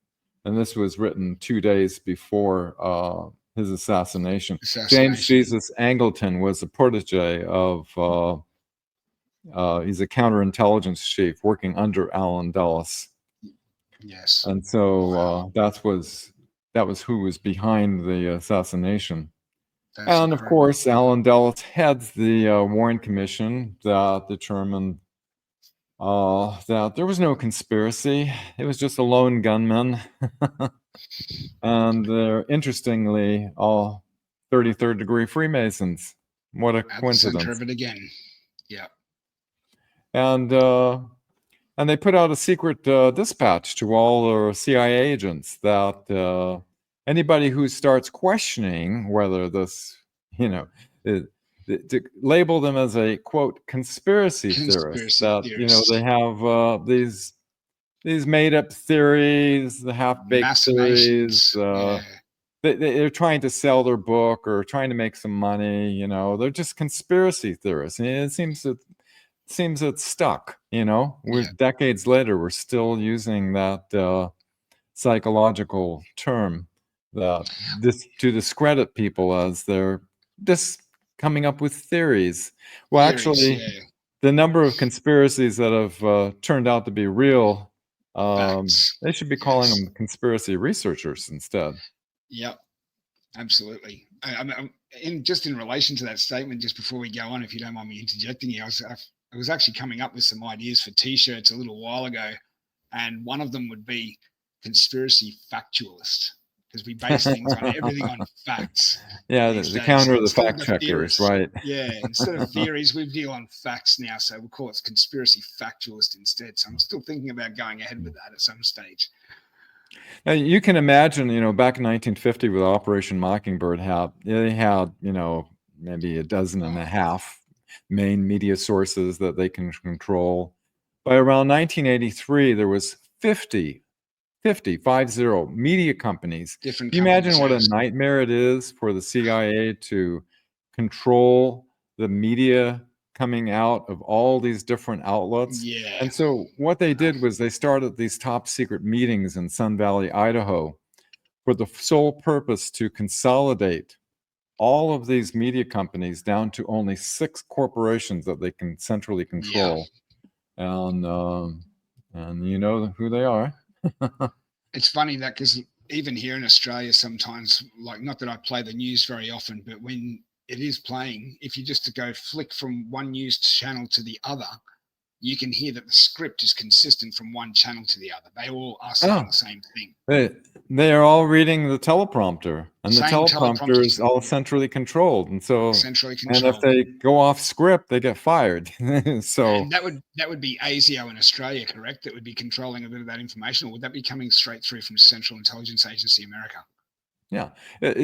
And this was written 2 days before his assassination. James Assassination. Jesus Angleton was a protege of, he's a counterintelligence chief working under Allen Dulles. Yes. And so Wow. that was who was behind the assassination. That's And of incredible. course, Allen Dulles heads the Warren Commission that determined that there was no conspiracy. It was just a lone gunman. And they're interestingly all 33rd degree Freemasons. What a At the center coincidence. of it again. Yeah. And they put out a secret dispatch to all the CIA agents that anybody who starts questioning whether this, to label them as a quote conspiracy theorist, Conspiracy that theorists. they have these made up theories, the half baked theories. Machinations. Yeah. They're trying to sell their book or trying to make some money. They're just conspiracy theorists, and it seems it's stuck. We're Yeah. decades later, we're still using that psychological term that to discredit people as they're just coming up with theories. Well, Theories. actually, Yeah. the number of conspiracies that have turned out to be real, Facts. they should be calling Yes. them conspiracy researchers instead. Yep. Absolutely. in relation to that statement, just before we go on, if you don't mind me interjecting here, I was actually coming up with some ideas for T-shirts a little while ago, and one of them would be conspiracy factualist, because we base things on everything on facts Yeah, these the days counter of the instead of fact the checkers, theories. right? Yeah, instead of theories, we deal on facts now, so we'll call it conspiracy factualist instead. So I'm still thinking about going ahead with that at some stage. Now, you can imagine, back in 1950 with Operation Mockingbird, how they had, maybe a dozen and a half main media sources that they can control. By around 1983, there was 50 media companies. Different Can you imagine companies, what a yes. nightmare it is for the CIA to control the media coming out of all these different outlets? Yeah. And so what they did was they started these top secret meetings in Sun Valley, Idaho, for the sole purpose to consolidate all of these media companies down to only 6 corporations that they can centrally control. And you know who they are. It's funny that, because even here in Australia, sometimes, like, not that I play the news very often, but when it is playing, if you just to go flick from one news channel to the other, you can hear that the script is consistent from one channel to the other. They all are saying the same thing. They are all reading the teleprompter, and the Same teleprompter is teleprompters, all centrally controlled. And so, centrally and if controlled. they go off script, they get fired. So, And that would be ASIO in Australia, correct? That would be controlling a bit of that information, or would that be coming straight through from Central Intelligence Agency America? yeah,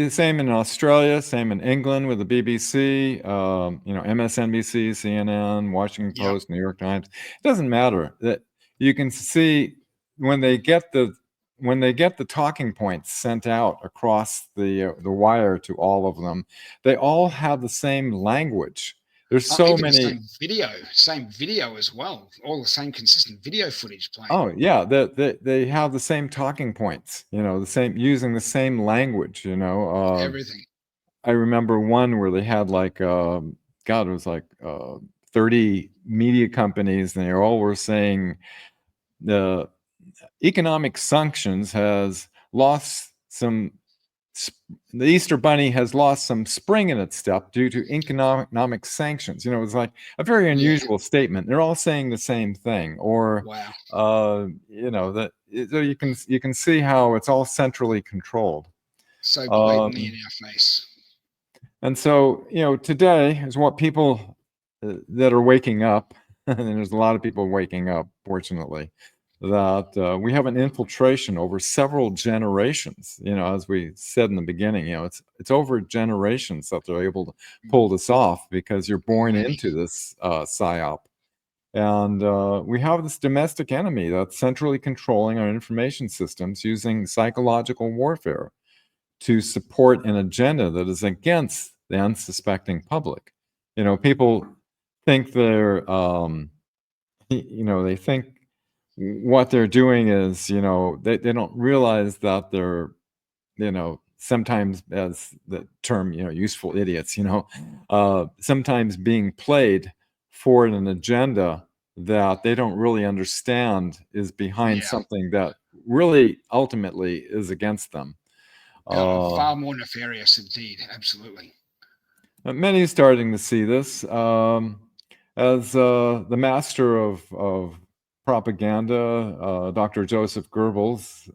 same in Australia, same in England with the BBC, MSNBC, CNN, Washington Yep. Post, New York Times. It doesn't matter. That you can see when they get the talking points sent out across the wire to all of them, they all have the same language. There's so Even many. the same video as well. All the same consistent video footage playing. Oh yeah, they have the same talking points. The same, using the same language. Everything. I remember one where they had like, God, it was like 30 media companies, and they all were saying the economic sanctions has lost some. The Easter Bunny has lost some spring in its step due to economic sanctions. It was like a very unusual statement. They're all saying the same thing, or wow. that. So you can see how it's all centrally controlled. So blatantly in our face. And so, today is what people that are waking up, and there's a lot of people waking up, fortunately, that we have an infiltration over several generations. As we said in the beginning, it's over generations that they're able to pull this off, because you're born into this psyop. And we have this domestic enemy that's centrally controlling our information systems using psychological warfare to support an agenda that is against the unsuspecting public. People think they think what they're doing is, they don't realize that they're, sometimes, as the term, useful idiots, sometimes being played for an agenda that they don't really understand is behind something that really ultimately is against them. Far more nefarious indeed. Absolutely. Many are starting to see this as the master of propaganda, Dr. Joseph Goebbels,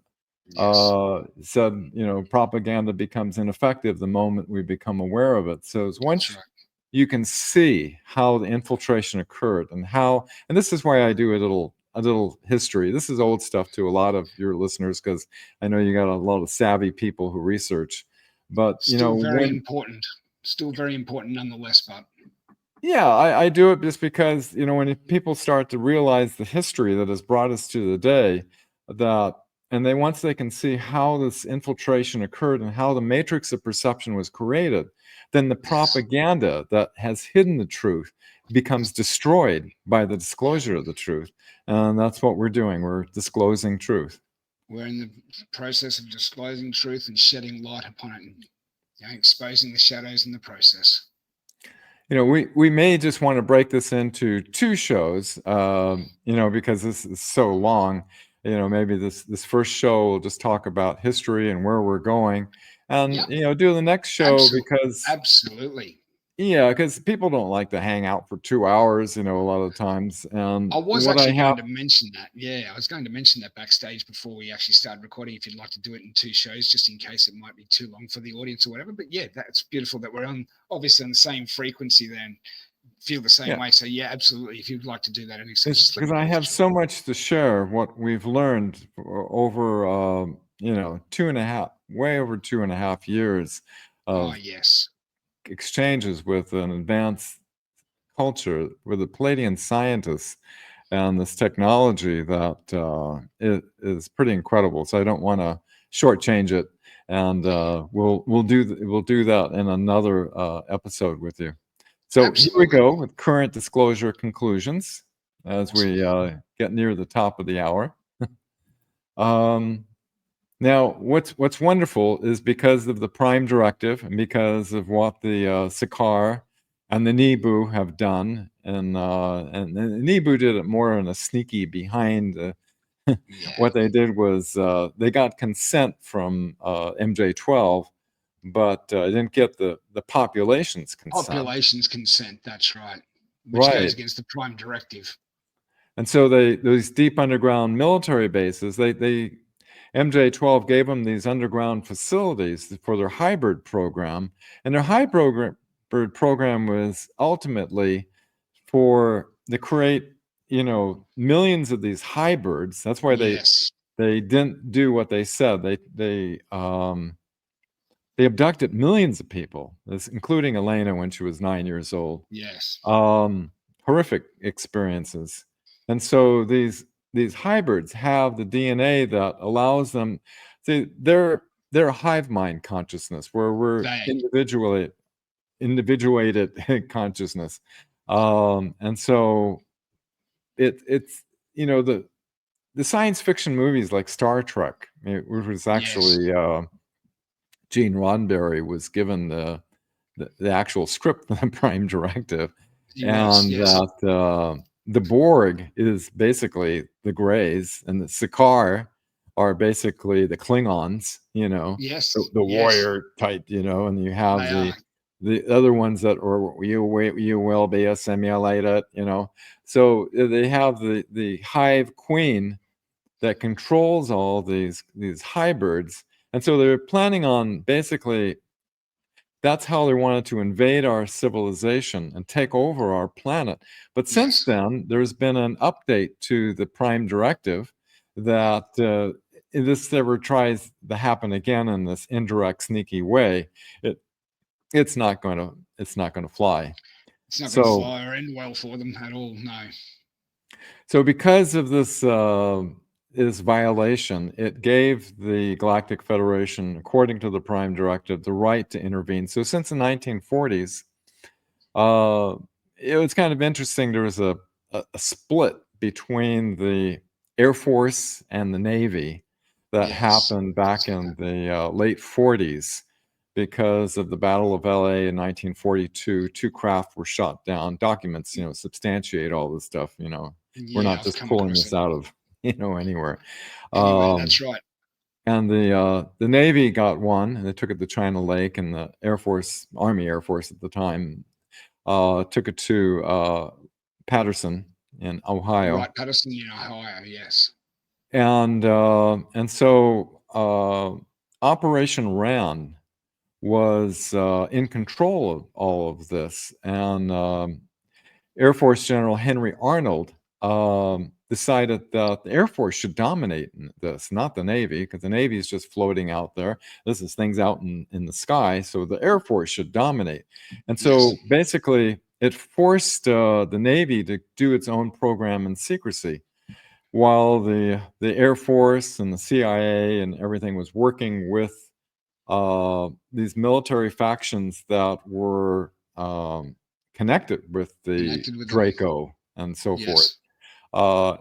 said, propaganda becomes ineffective the moment we become aware of it. So once you can see how the infiltration occurred and this is why I do a little history. This is old stuff to a lot of your listeners, because I know you got a lot of savvy people who research. But still very important nonetheless. But yeah, I do it just because when people start to realize the history that has brought us to the day, once they can see how this infiltration occurred and how the matrix of perception was created, then the propaganda that has hidden the truth becomes destroyed by the disclosure of the truth. And that's what we're doing. We're disclosing truth. We're in the process of disclosing truth and shedding light upon it, and exposing the shadows in the process. We may just want to break this into 2 shows, because this is so long. maybe this first show will just talk about history and where we're going, and Yep. do the next show because Absolutely. because people don't like to hang out for 2 hours, a lot of times. And I was what I actually have, going to mention that. Yeah, I was going to mention that backstage before we actually started recording. If you'd like to do it in 2 shows, just in case it might be too long for the audience or whatever. But yeah, that's beautiful that we're obviously on the same frequency then, feel the same yeah, way. So yeah, absolutely. If you'd like to do that anytime, it's just let because me I know for have sure. so much to share what we've learned over, 2.5, way over 2.5 years Oh of yes, exchanges with an advanced culture, with the Palladian scientists, and this technology that is pretty incredible. So I don't want to shortchange it, and we'll do that in another episode with you. So here we absolutely. go with current disclosure conclusions as Awesome. we get near the top of the hour. Um, Now, what's wonderful is because of the Prime Directive and because of what the Sakaar and the Nibu have done, and the Nibu did it more in a sneaky behind. Yeah. What they did was they got consent from MJ12, but didn't get the population's consent. Population's consent. That's right. Which goes Right. against the Prime Directive. And so those deep underground military bases, they MJ12 gave them these underground facilities for their hybrid program, and their hybrid program was ultimately for to create, millions of these hybrids. That's why Yes. they didn't do what they said. They abducted millions of people, including Elena when she was 9 years old. Yes. um, Horrific experiences. And so these hybrids have the DNA that allows them. See, they're a hive mind consciousness where we're They. individuated consciousness. And so it's the science fiction movies like Star Trek, which was Yes. actually Gene Roddenberry was given the actual script for the Prime Directive, He was. and Yes. that the Borg is basically the Greys, and the Sakaar are basically the Klingons, Yes. the Yes. warrior type, and you have They are. the other ones that are you will be assimilated, So they have the hive queen that controls all these hybrids, and so they're planning on basically that's how they wanted to invade our civilization and take over our planet. But since Yes. then, there's been an update to the Prime Directive that if this ever tries to happen again in this indirect, sneaky way, it it's not going to fly. It's not going to So fly or end well for them at all. No. So because of this violation, it gave the Galactic Federation, according to the Prime Directive, the right to intervene. So since the 1940s, uh, it was kind of interesting. There was a split between the Air Force and the Navy that Yes. happened back in the late 40s because of the Battle of LA in 1942. Two craft were shot down. Documents, substantiate all this stuff. We're Yeah, not I've just come pulling across this it. out of anywhere. Anyway, Um, that's right. and the Navy got one, and they took it to China Lake, and the Air Force, Army Air Force at the time, took it to Patterson in Ohio, Right, Patterson in Ohio. Yes. and so Operation Ran was in control of all of this, and Air Force General Henry Arnold decided that the Air Force should dominate this, not the Navy, because the Navy is just floating out there. This is things out in the sky, so the Air Force should dominate. And Yes. so basically, it forced the Navy to do its own program in secrecy, while the Air Force and the CIA and everything was working with these military factions that were connected with the Connected with them. Draco and so forth. Yes. Uh,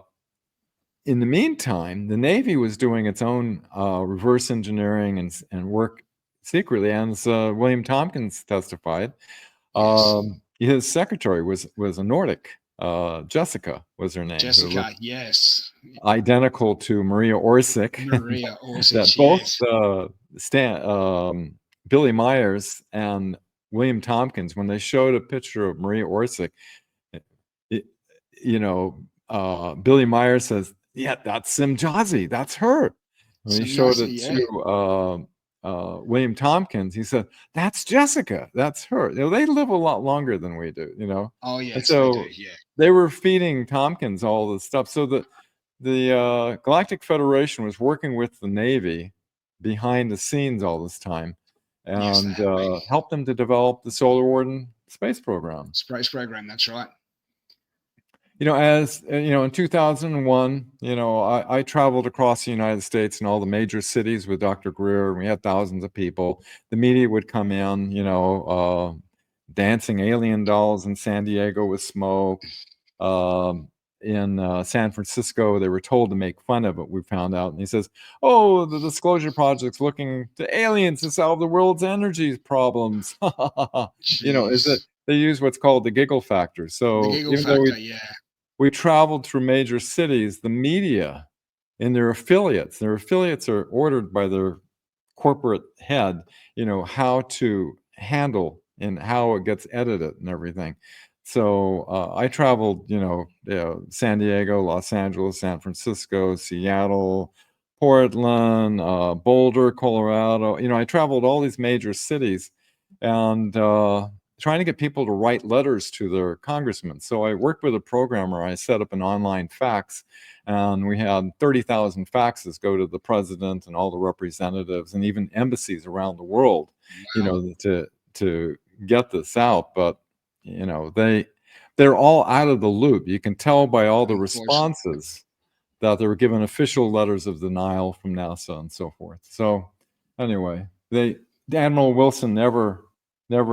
in the meantime, the Navy was doing its own reverse engineering and work secretly. And as William Tompkins testified, Yes. his secretary was a Nordic Jessica was her name, who Jessica, looked yes. identical to Maria Orsic. Maria That Orsic, both yes. Billy Myers and William Tompkins, when they showed a picture of Maria Orsic, it, Billy Myers says, "Yeah, that's Sim Jazzy. That's her." When he showed it Yeah. to William Tompkins, he said, "That's Jessica. That's her." They live a lot longer than we do, Oh, and yes, they do, so yeah. they were feeding Tompkins all this stuff. So the Galactic Federation was working with the Navy behind the scenes all this time, Yes, they and have been. helped them to develop the Solar Warden space program. Space program, that's right. As in 2001, I traveled across the United States and all the major cities with Dr. Greer, and we had thousands of people. The media would come in, dancing alien dolls in San Diego with smoke. In San Francisco, they were told to make fun of it, we found out. And he says, "Oh, the Disclosure Project's looking to aliens to solve the world's energy problems." Is that they use what's called the giggle factor. So the giggle even factor, though yeah. we traveled through major cities, the media and their affiliates are ordered by their corporate head, how to handle and how it gets edited and everything. So I traveled, San Diego, Los Angeles, San Francisco, Seattle, Portland, Boulder, Colorado. I traveled all these major cities and trying to get people to write letters to their congressmen. So I worked with a programmer. I set up an online fax, and we had 30,000 faxes go to the president and all the representatives and even embassies around the world, Wow. to get this out. But they're all out of the loop. You can tell by all the responses that they were given official letters of denial from NASA and so forth. So anyway, Admiral Wilson never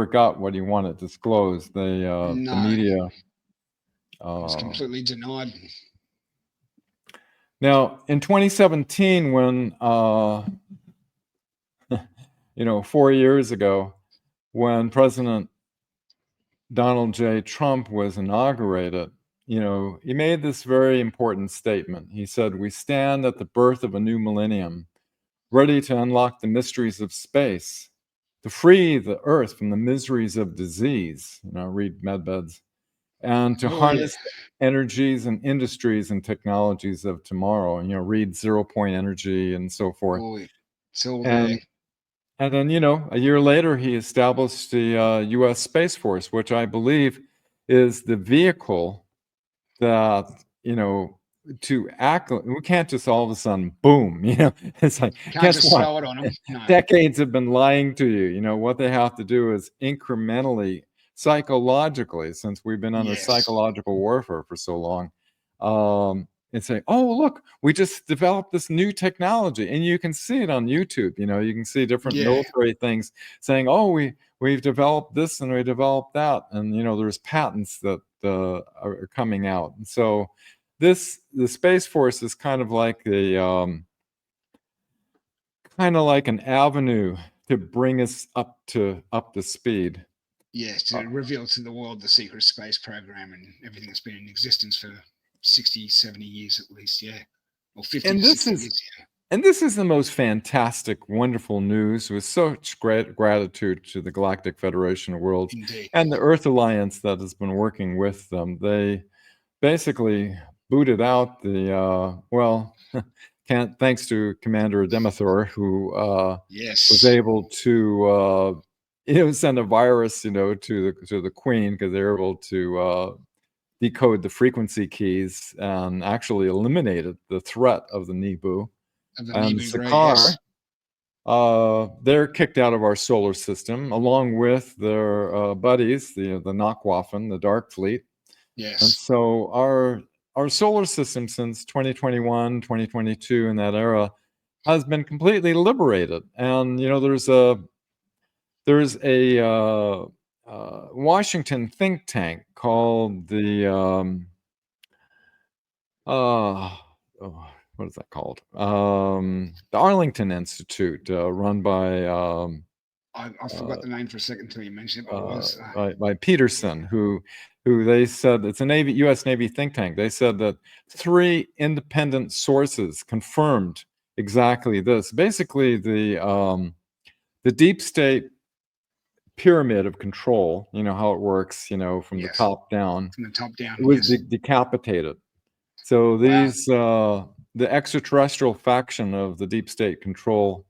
got what he wanted disclosed. The media was completely denied. Now, in 2017, when 4 years ago, when President Donald J. Trump was inaugurated, he made this very important statement. He said, "We stand at the birth of a new millennium, ready to unlock the mysteries of space, to free the Earth from the miseries of disease," read medbeds, "and to harness energies and industries and technologies of tomorrow," and read zero point energy and so forth. It's all there. And then, a year later, he established the U.S. Space Force, which I believe is the vehicle that, to act. We can't just all of a sudden, boom, it's like, can't just throw it on them. No. Decades have been lying to you. What they have to do is incrementally, psychologically, since we've been under psychological warfare for so long, and say, "Oh, look, we just developed this new technology," and you can see it on YouTube. You can see different military things saying, "Oh, we've developed this and we developed that," and there's patents that are coming out. And so the Space Force is kind of like an avenue to bring us up to speed. Yes, to reveal to the world the secret space program and everything that's been in existence for 60, 70 years at least, or 50 to 60 years, And this is the most fantastic, wonderful news, with such great gratitude to the Galactic Federation of Worlds and the Earth Alliance that has been working with them. They basically booted out thanks to Commander Demethor, who was able to send a virus, to the Queen, because they were able to decode the frequency keys and actually eliminated the threat of the Nibu. And Sakaar, they're kicked out of our solar system, along with their buddies, the Nakwafen, the Dark Fleet. Yes. And so our solar system since 2021, 2022, in that era, has been completely liberated. And there's a Washington think tank called the what is that called? The Arlington Institute, run by I forgot the name for a second until you mentioned it. By Peterson, who who they said, it's a U.S. Navy think tank. They said that 3 independent sources confirmed exactly this. Basically, the deep state pyramid of control, you know how it works, you know, from the Yes. top down, From the top down. it was Yes. decapitated. So Wow. these, the extraterrestrial faction of the deep state control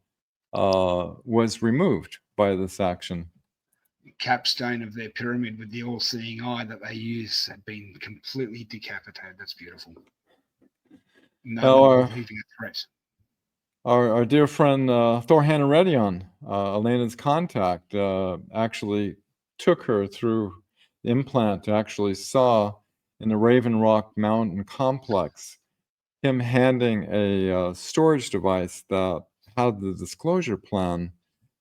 was removed by this action. Capstone of their pyramid with the all-seeing eye that they use had been completely decapitated. That's beautiful. No longer leaving a threat. Our dear friend Thorhan Eredyon, Elena's contact, actually took her through the implant, actually saw in the Raven Rock Mountain complex him handing a storage device that had the disclosure plan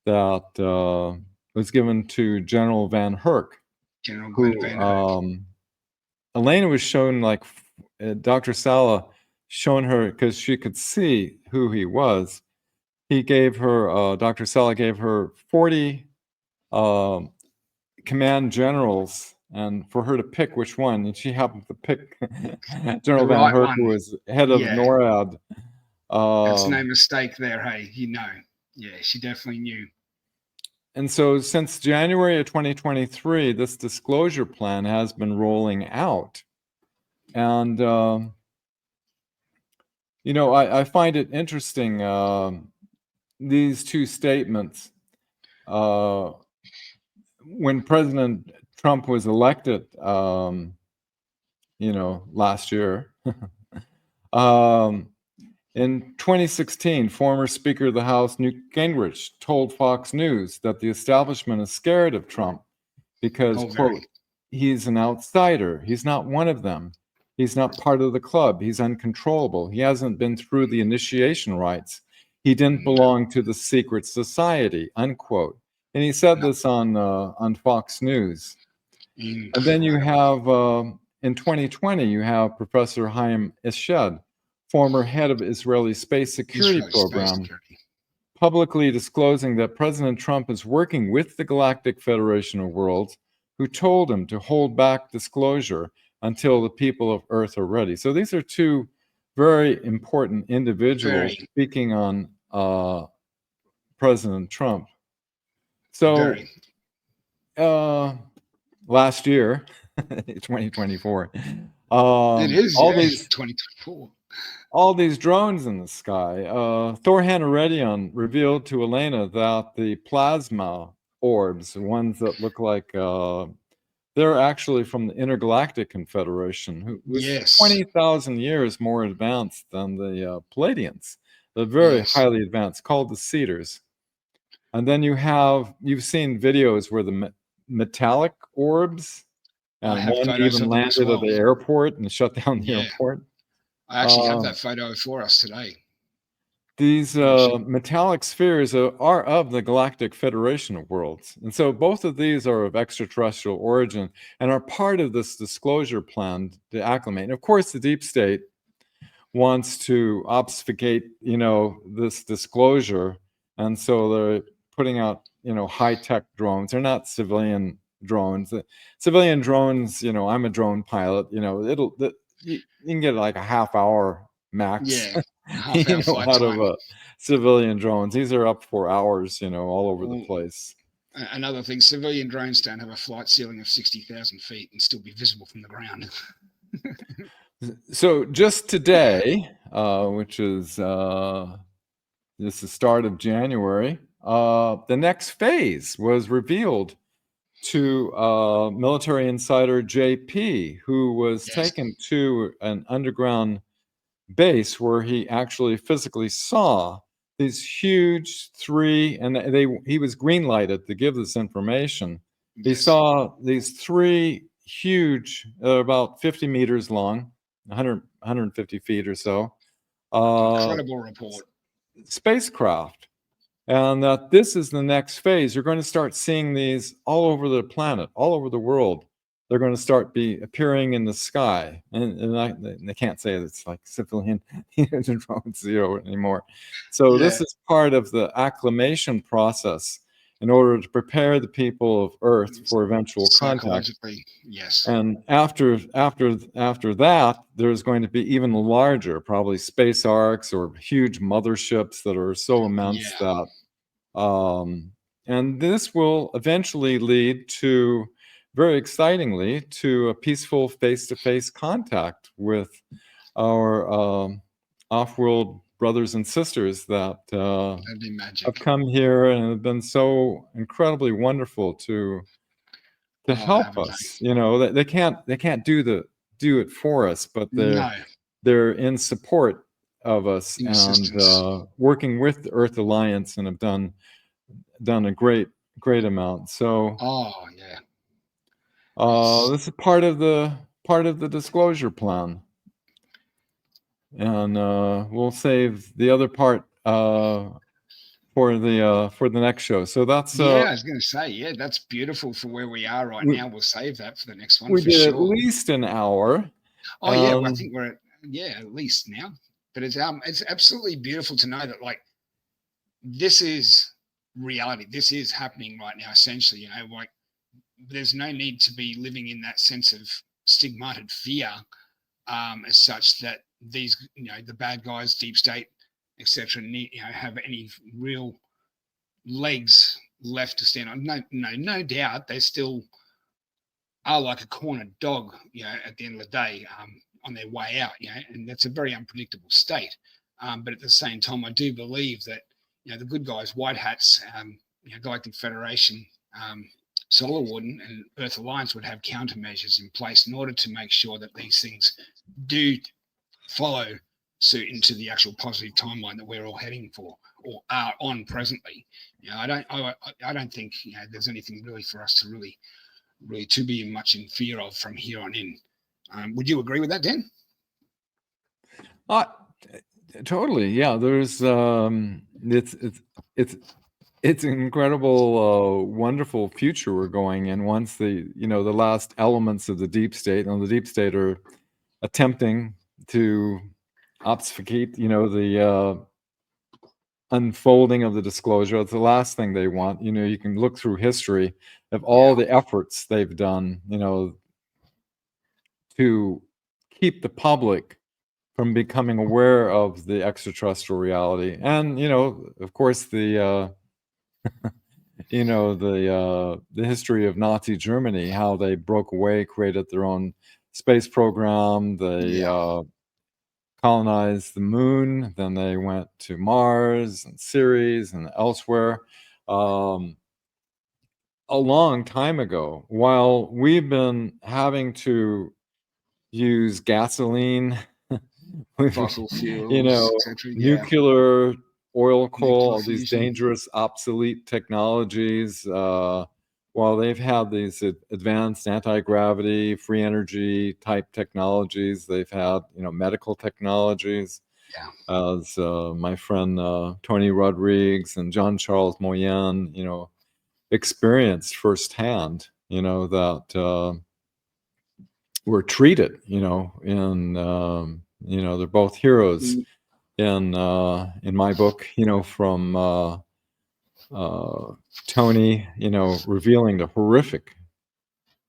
that was given to General Van Herk, General Glenn who Van Herk. Elena was shown, like, Dr. Sala shown her, because she could see who he was. He gave her, Dr. Sala gave her 40 command generals, and for her to pick which one, and she happened to pick General The Van right Herk, one. who was head of Yeah. NORAD. That's no mistake there, hey, you know. Yeah, she definitely knew. And so since January of 2023, this disclosure plan has been rolling out. And, you know, I find it interesting, these 2 statements. When President Trump was elected, you know, last year, in 2016, former Speaker of the House Newt Gingrich told Fox News that the establishment is scared of Trump because, quote, he's an outsider. He's not one of them. He's not part of the club. He's uncontrollable. He hasn't been through the initiation rites. He didn't belong to the secret society, unquote. And he said this on Fox News. And then you have, in 2020, you have Professor Chaim Eshed, former head of Israeli Space Security Program, publicly disclosing that President Trump is working with the Galactic Federation of Worlds, who told him to hold back disclosure until the people of Earth are ready. So these are 2 very important individuals speaking on President Trump. So last year, 2024, it is all these 2024. All these drones in the sky. Thorhan Eredyon revealed to Elena that the plasma orbs, ones that look like they're actually from the Intergalactic Confederation, who was 20,000 years more advanced than the Palladians. They're very highly advanced, called the Cedars. And then you've seen videos where the metallic orbs, and one even landed at the airport and shut down the airport. I actually have that photo for us today. These metallic spheres are of the Galactic Federation of Worlds. And so both of these are of extraterrestrial origin and are part of this disclosure plan to acclimate. And of course, the deep state wants to obfuscate, you know, this disclosure. And so they're putting out, you know, high-tech drones. They're not civilian drones. Civilian drones, you know, I'm a drone pilot, you know, you can get like a half-hour max, you know, out of civilian drones. These are up for hours, you know, all over the place. Another thing, civilian drones don't have a flight ceiling of 60,000 feet and still be visible from the ground. So just today, which is this is the start of January, the next phase was revealed to military insider JP, who was taken to an underground base where he actually physically saw these huge 3, and he was green lighted to give this information. He saw these 3 huge, about 50 meters long, 150 feet or so. Incredible report. Spacecraft. And that this is the next phase. You're going to start seeing these all over the planet, all over the world. They're going to start appearing in the sky. And they can't say it's like civilian drones, you know, anymore. So this is part of the acclimation process. in order to prepare the people of Earth for eventual contact. Psychologically, yes. And after that, there's going to be even larger, probably space arcs or huge motherships that are so immense that, and this will eventually lead to, very excitingly, to a peaceful face-to-face contact with our off-world brothers and sisters that That'd be magic. have come here and have been so incredibly wonderful to help us. You know, they can't do it for us, but they're in support of us and working with the Earth Alliance, and have done a great amount. So this is part of the disclosure plan, and we'll save the other part for the next show. So that's I was going to say, that's beautiful for where we are right now. We'll save that for the next one. We did at least an hour. Well, I think we're at least now. But it's absolutely beautiful to know that, like, this is reality. This is happening right now. Essentially, you know, like, there's no need to be living in that sense of stigmatized fear, as such, that these, you know, the bad guys, deep state, etc., have any real legs left to stand on. No doubt they still are like a cornered dog, you know, at the end of the day, on their way out, you know, and that's a very unpredictable state. But at the same time, I do believe that, you know, the good guys, white hats, you know, Galactic Federation, Solar Warden, and Earth Alliance would have countermeasures in place in order to make sure that these things do follow suit into the actual positive timeline that we're all heading for, or are on presently. You know, I don't think, you know, there's anything really for us to really to be much in fear of from here on in. Would you agree with that, Dan? Totally. Yeah. There's it's an incredible, wonderful future we're going in once the last elements of the deep state, and the deep state are attempting to obfuscate, you know, the unfolding of the disclosure. It's the last thing they want. You know, you can look through history of all the efforts they've done, you know, to keep the public from becoming aware of the extraterrestrial reality. And, you know, of course, the you know, the history of Nazi Germany, how they broke away, created their own space program. They colonized the moon, then they went to Mars and Ceres and elsewhere, a long time ago, while we've been having to use gasoline, fossil fuels, you know, nuclear, oil, coal, all these dangerous, obsolete technologies, while they've had these advanced anti-gravity, free energy type technologies. They've had, you know, medical technologies, as my friend Tony Rodriguez and John Charles Moyen, you know, experienced firsthand, you know, that were treated, you know, in you know, they're both heroes in my book, you know, from Tony, you know, revealing the horrific,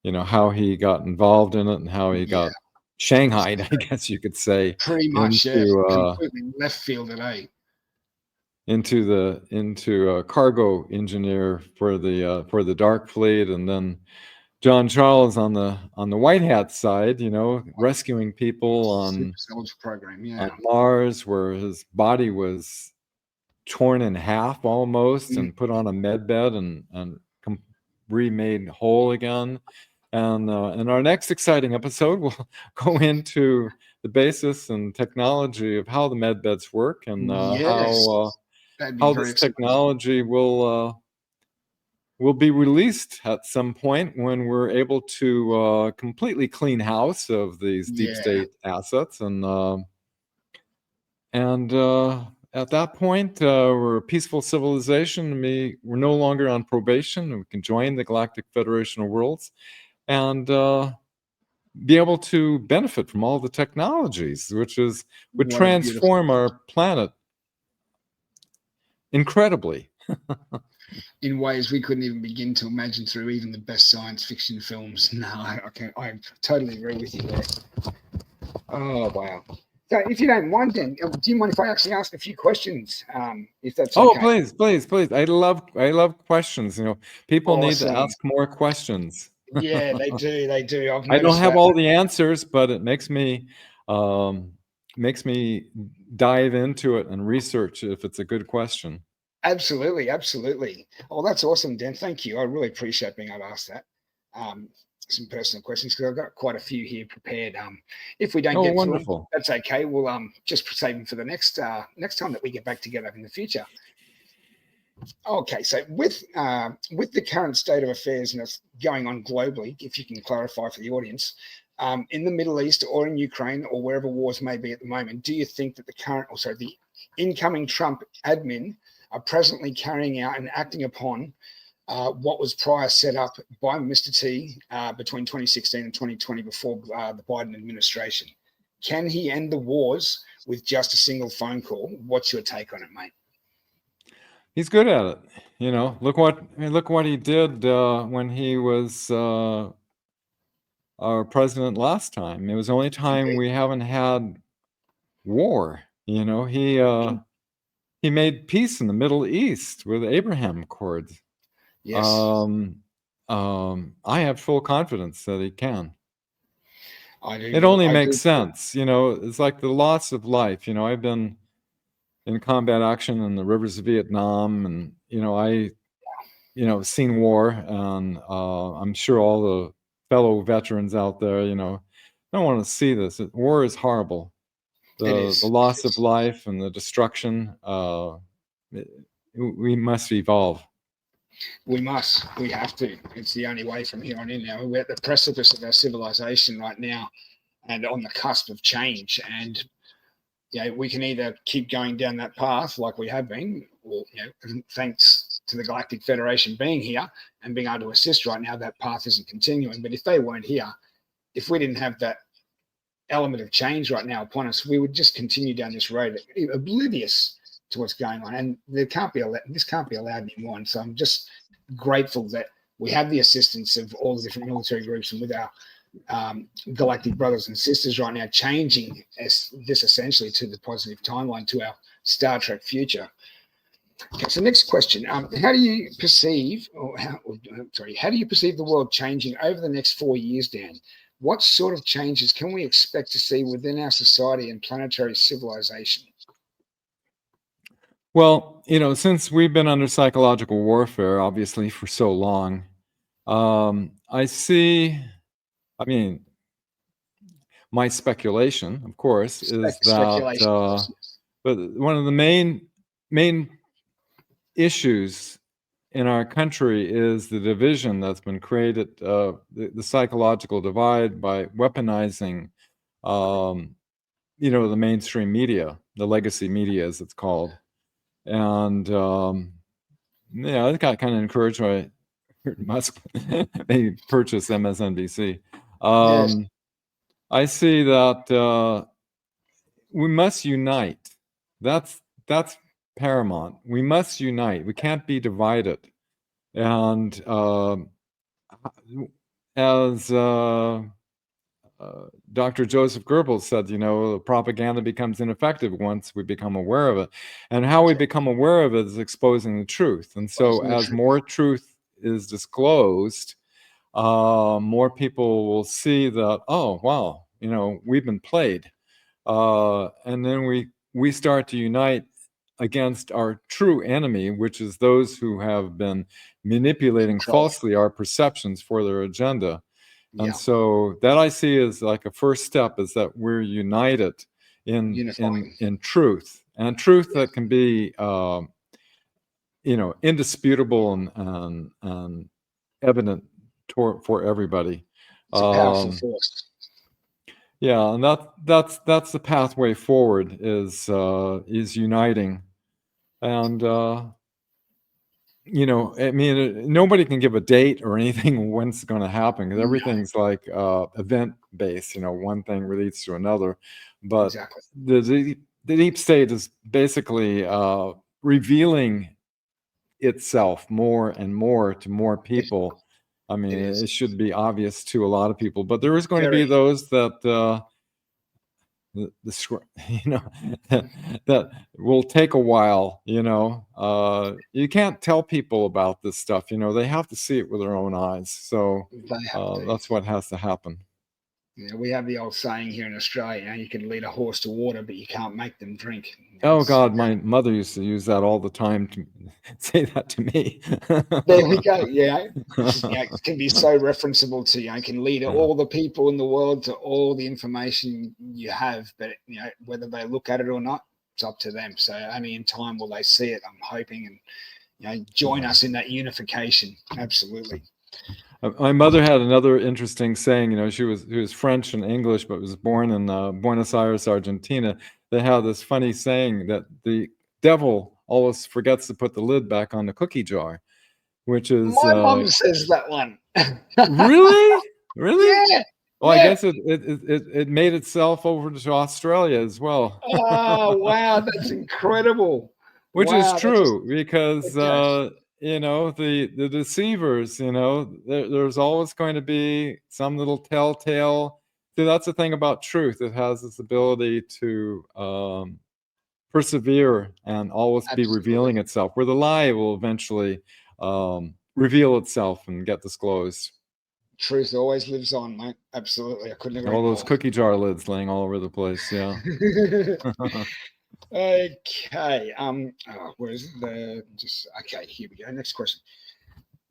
you know, how he got involved in it and how he got shanghaied, I guess you could say, pretty much, completely left field today, into a cargo engineer for the Dark Fleet, and then John Charles on the White Hat side, you know, rescuing people on program, on Mars, where his body was torn in half almost, and put on a med bed and remade whole again. And in our next exciting episode, we'll go into the basis and technology of how the med beds work, and how this technology will be released at some point when we're able to completely clean house of these deep state assets, and at that point, we're a peaceful civilization. We're no longer on probation. We can join the Galactic Federation of Worlds and be able to benefit from all the technologies, which would transform our planet incredibly. in ways we couldn't even begin to imagine through even the best science fiction films. No, I totally agree with you there. Oh, wow. So if you don't mind, Dan, do you mind if I actually ask a few questions, if that's Oh, okay? please. I love questions. People need to Awesome. ask more questions. Yeah, they do. They do. I've I don't noticed have that. all the answers, but it makes me dive into it and research if it's a good question. Absolutely, absolutely. Oh, that's awesome, Dan. Thank you. I really appreciate being able to ask that. Um, some personal questions because I've got quite a few here prepared. If we don't Oh, get through them, wonderful. that's okay. We'll just save them for the next time that we get back together in the future. Okay, so with the current state of affairs and that's going on globally, if you can clarify for the audience, in the Middle East or in Ukraine or wherever wars may be at the moment, do you think that the incoming Trump admin are presently carrying out and acting upon what was prior set up by Mr. T between 2016 and 2020 before the Biden administration? Can he end the wars with just a single phone call? What's your take on it, mate? He's good at it. Look what he did when he was our president last time. It was the only time Indeed. we haven't had war. He made peace in the Middle East with Abraham Accords. Yes. I have full confidence that he can. I It do. only I makes do. sense. It's like the loss of life. I've been in combat action in the rivers of Vietnam, and seen war, and I'm sure all the fellow veterans out there, don't want to see this. War is horrible. It The is. loss of life and the destruction. We must evolve. We must. We have to. It's the only way from here on in. Now we're at the precipice of our civilization right now, and on the cusp of change. And we can either keep going down that path like we have been, or thanks to the Galactic Federation being here and being able to assist right now, that path isn't continuing. But if they weren't here, if we didn't have that element of change right now upon us, we would just continue down this road, oblivious to what's going on. And this can't be allowed anymore. And so I'm just grateful that we have the assistance of all the different military groups and with our galactic brothers and sisters right now, changing this essentially to the positive timeline to our Star Trek future. Okay, so next question: how do you perceive, how do you perceive the world changing over the next 4 years, Dan? What sort of changes can we expect to see within our society and planetary civilization? Well, since we've been under psychological warfare, obviously, for so long, I see. I mean, my speculation, of course, is Speculation, of that. course, yes. But one of the main issues in our country is the division that's been created, the psychological divide by weaponizing, the mainstream media, the legacy media, as it's called. And I got kind of encouraged by Musk. They purchased MSNBC. Yes, I see that we must unite. That's paramount. We must unite. We can't be divided. And as Dr. Joseph Goebbels said, propaganda becomes ineffective once we become aware of it. And how we become aware of it is exposing the truth. And so as more truth is disclosed, more people will see that, oh, wow, we've been played. And then we start to unite against our true enemy, which is those who have been manipulating falsely our perceptions for their agenda. And so that I see as like a first step, is that we're united in truth, and truth that can be indisputable and evident for everybody. It's a powerful force. Yeah, and that's the pathway forward, is uniting. And nobody can give a date or anything when it's going to happen, because everything's like event based. One thing leads to another. But exactly. the deep state is basically revealing itself more and more to more people. I mean, It is. it should be obvious to a lot of people, but there is going to be Very. those that you know that will take a while. You can't tell people about this stuff. They have to see it with their own eyes. So They have to. that's what has to happen. We have the old saying here in Australia, you can lead a horse to water, but you can't make them drink. Oh God, my mother used to use that all the time to say that to me. There we go. It can be so referenceable to can lead all the people in the world to all the information you have, but whether they look at it or not, it's up to them. So only in time will they see it. I'm hoping, and join us in that unification. Absolutely. My mother had another interesting saying. She was French and English, but was born in Buenos Aires, Argentina. They have this funny saying that the devil always forgets to put the lid back on the cookie jar, which is my mom says that one. Really? Yeah. Well, I guess it made itself over to Australia as well. Oh wow, that's incredible. Which Wow, is true because okay. the deceivers, there's always going to be some little telltale. See, that's the thing about truth. It has this ability to persevere and always be revealing itself, where the lie will eventually reveal itself and get disclosed. Truth always lives on, mate. Absolutely. I couldn't agree All more. those cookie jar lids laying all over the place. Yeah. Okay. Where is the okay, here we go. Next question.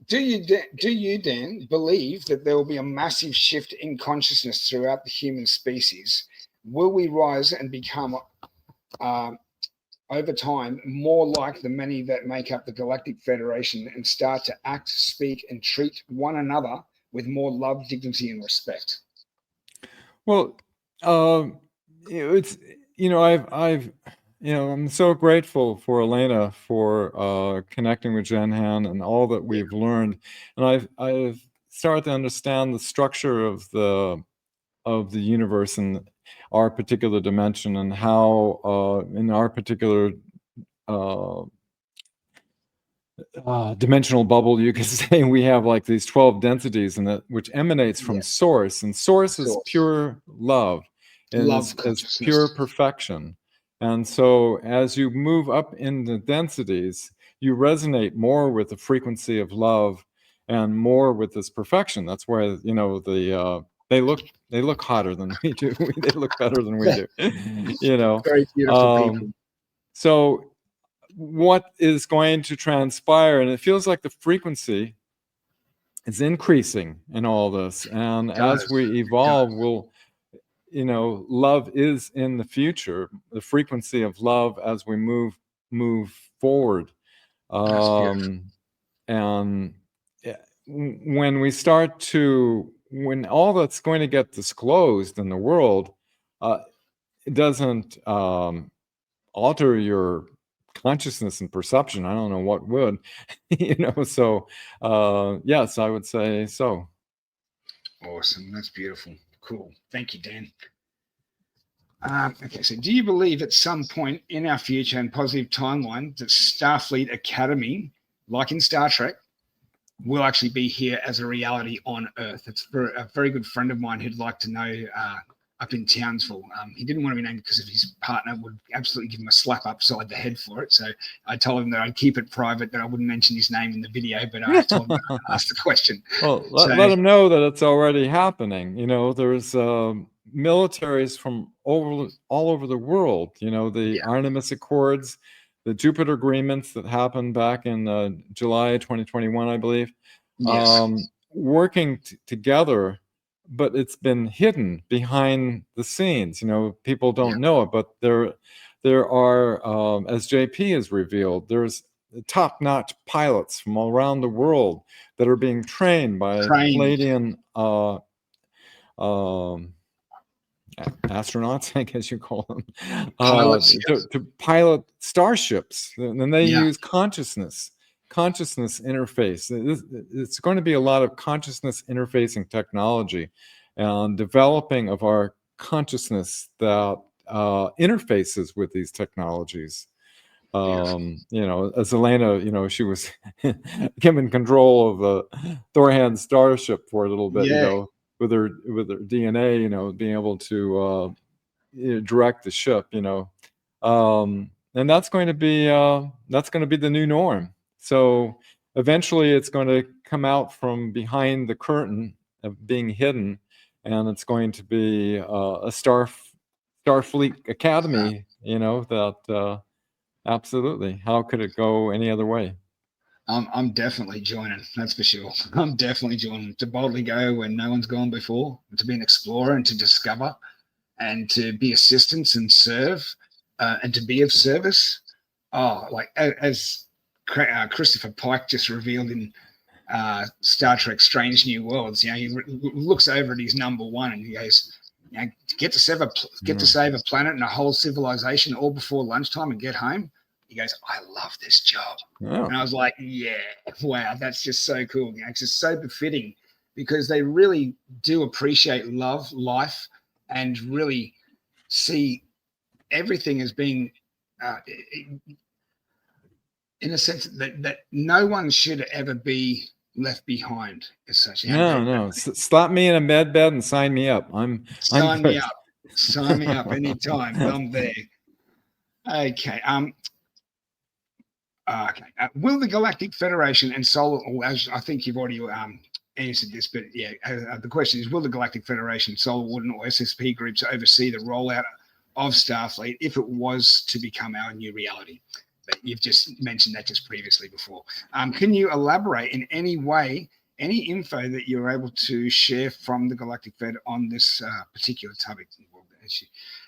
Do you then believe that there will be a massive shift in consciousness throughout the human species? Will we rise and become over time more like the many that make up the Galactic Federation and start to act, speak, and treat one another with more love, dignity, and respect? Well, it's I'm so grateful for Elena for connecting with Jenhan and all that we've learned, and I've started to understand the structure of the universe and our particular dimension, and how in our particular dimensional bubble, you could say, we have like these 12 densities, and that which emanates from source, and source is pure love, and is pure perfection. And so as you move up in the densities, you resonate more with the frequency of love and more with this perfection. That's why they look hotter than we do. They look better than we do. Very beautiful people. So what is going to transpire, and it feels like the frequency is increasing in all this, and as we evolve, love is in the future, the frequency of love as we move forward. And when all that's going to get disclosed in the world, it doesn't alter your consciousness and perception. I don't know what would. So yes, I would say so. Awesome. That's beautiful. Cool. Thank you, Dan. Okay, so do you believe at some point in our future and positive timeline that Starfleet Academy, like in Star Trek, will actually be here as a reality on Earth? It's for a very good friend of mine who'd like to know up in Townsville. He didn't want to be named because of his partner would absolutely give him a slap upside the head for it. So I told him that I'd keep it private, that I wouldn't mention his name in the video, but I told him to ask the question. Well, let him know that it's already happening. There's militaries from all over the world. The Artemis Accords, the Jupiter agreements that happened back in July 2021, I believe. Working together, but it's been hidden behind the scenes. People don't know it, but there are, as JP has revealed, there's top-notch pilots from all around the world that are being trained by Palladian astronauts, I guess you call them, to pilot starships, and they use consciousness interface. It's going to be a lot of consciousness interfacing technology and developing of our consciousness that interfaces with these technologies. As Elena, she was given control of the Thorhan starship for a little bit, Yeah. with her DNA, being able to direct the ship, and that's going to be the new norm. So eventually, it's going to come out from behind the curtain of being hidden, and it's going to be a Starfleet Academy. That absolutely. How could it go any other way? I'm definitely joining. That's for sure. I'm definitely joining to boldly go where no one's gone before, to be an explorer and to discover, and to be assistance and serve, and to be of service. Oh, like as Christopher Pike just revealed in Star Trek: Strange New Worlds. He looks over at his number one and he goes, get to save a planet and a whole civilization all before lunchtime and get home. He goes, I love this job. Yeah. And I was like, yeah, wow, that's just so cool. It's just so befitting because they really do appreciate love, life, and really see everything as being, in a sense that no one should ever be left behind as such. No. Slap me in a med bed and sign me up. I'm Sign me good. up. Sign me up anytime. I'm there. Okay. Okay. Will the Galactic Federation and Solar, as I think you've already answered this, but yeah, the question is: will the Galactic Federation, Solar Warden, or SSP groups oversee the rollout of Starfleet if it was to become our new reality? But you've just mentioned that just previously before. Can you elaborate in any way, any info that you're able to share from the Galactic Fed on this particular topic? As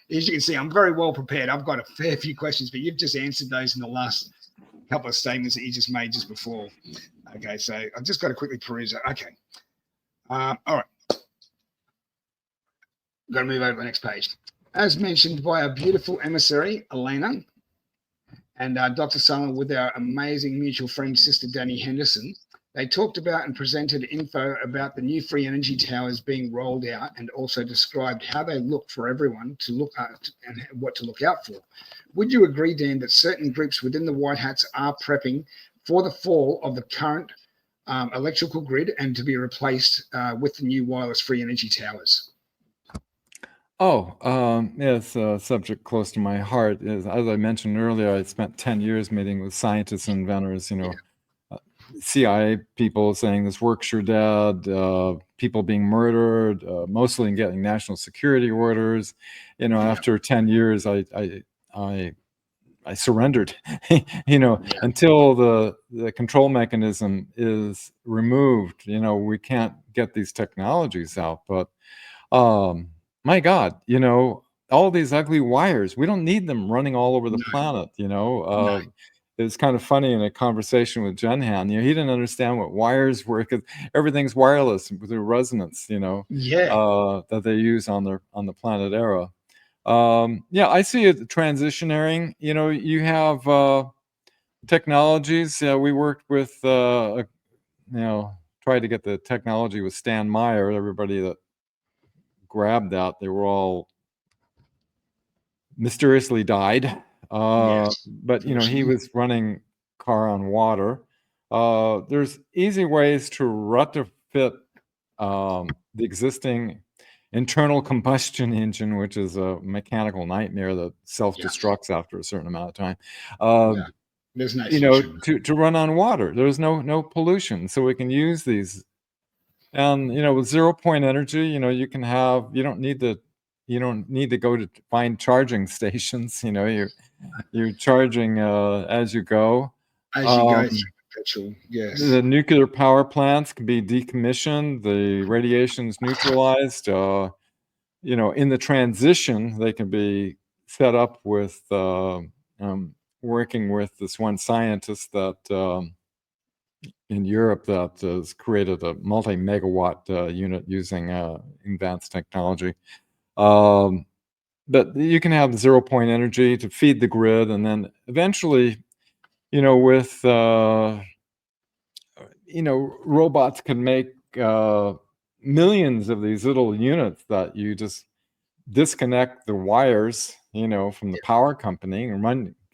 you can see, I'm very well prepared. I've got a fair few questions, but you've just answered those in the last couple of statements that you just made just before. Okay, so I've just got to quickly peruse it. Okay. All right. Got to move over to the next page. As mentioned by our beautiful emissary, Elena, and Dr. Summer with our amazing mutual friend, Sister Danny Henderson, they talked about and presented info about the new free energy towers being rolled out and also described how they look for everyone to look at and what to look out for. Would you agree, Dan, that certain groups within the White Hats are prepping for the fall of the current electrical grid and to be replaced with the new wireless free energy towers? It's a subject close to my heart. As I mentioned earlier, I spent 10 years meeting with scientists and inventors, CIA people saying this works your dead, people being murdered, mostly in getting national security orders. After 10 years, I surrendered, until the control mechanism is removed, we can't get these technologies out. But my God, all these ugly wires, we don't need them running all over the planet, No. It was kind of funny in a conversation with Jenhan, he didn't understand what wires were because everything's wireless with the resonance, that they use on the planet Era. I see it transitioning. You have technologies. We worked with, tried to get the technology with Stan Meyer. Everybody that grabbed that, they were all mysteriously died. But he was running car on water. There's easy ways to retrofit the existing internal combustion engine, which is a mechanical nightmare that self-destructs after a certain amount of time. There's no future. To run on water. There's no pollution, so we can use these. And with 0-point energy, you can have. You don't need to go to find charging stations. You're charging as you go. As you go through perpetual, yes. The nuclear power plants can be decommissioned. The radiation's neutralized. In the transition, they can be set up with working with this one scientist that in Europe that has created a multi-megawatt unit using advanced technology. But you can have 0-point energy to feed the grid, and then eventually, with robots can make millions of these little units that you just disconnect the wires, from the power company and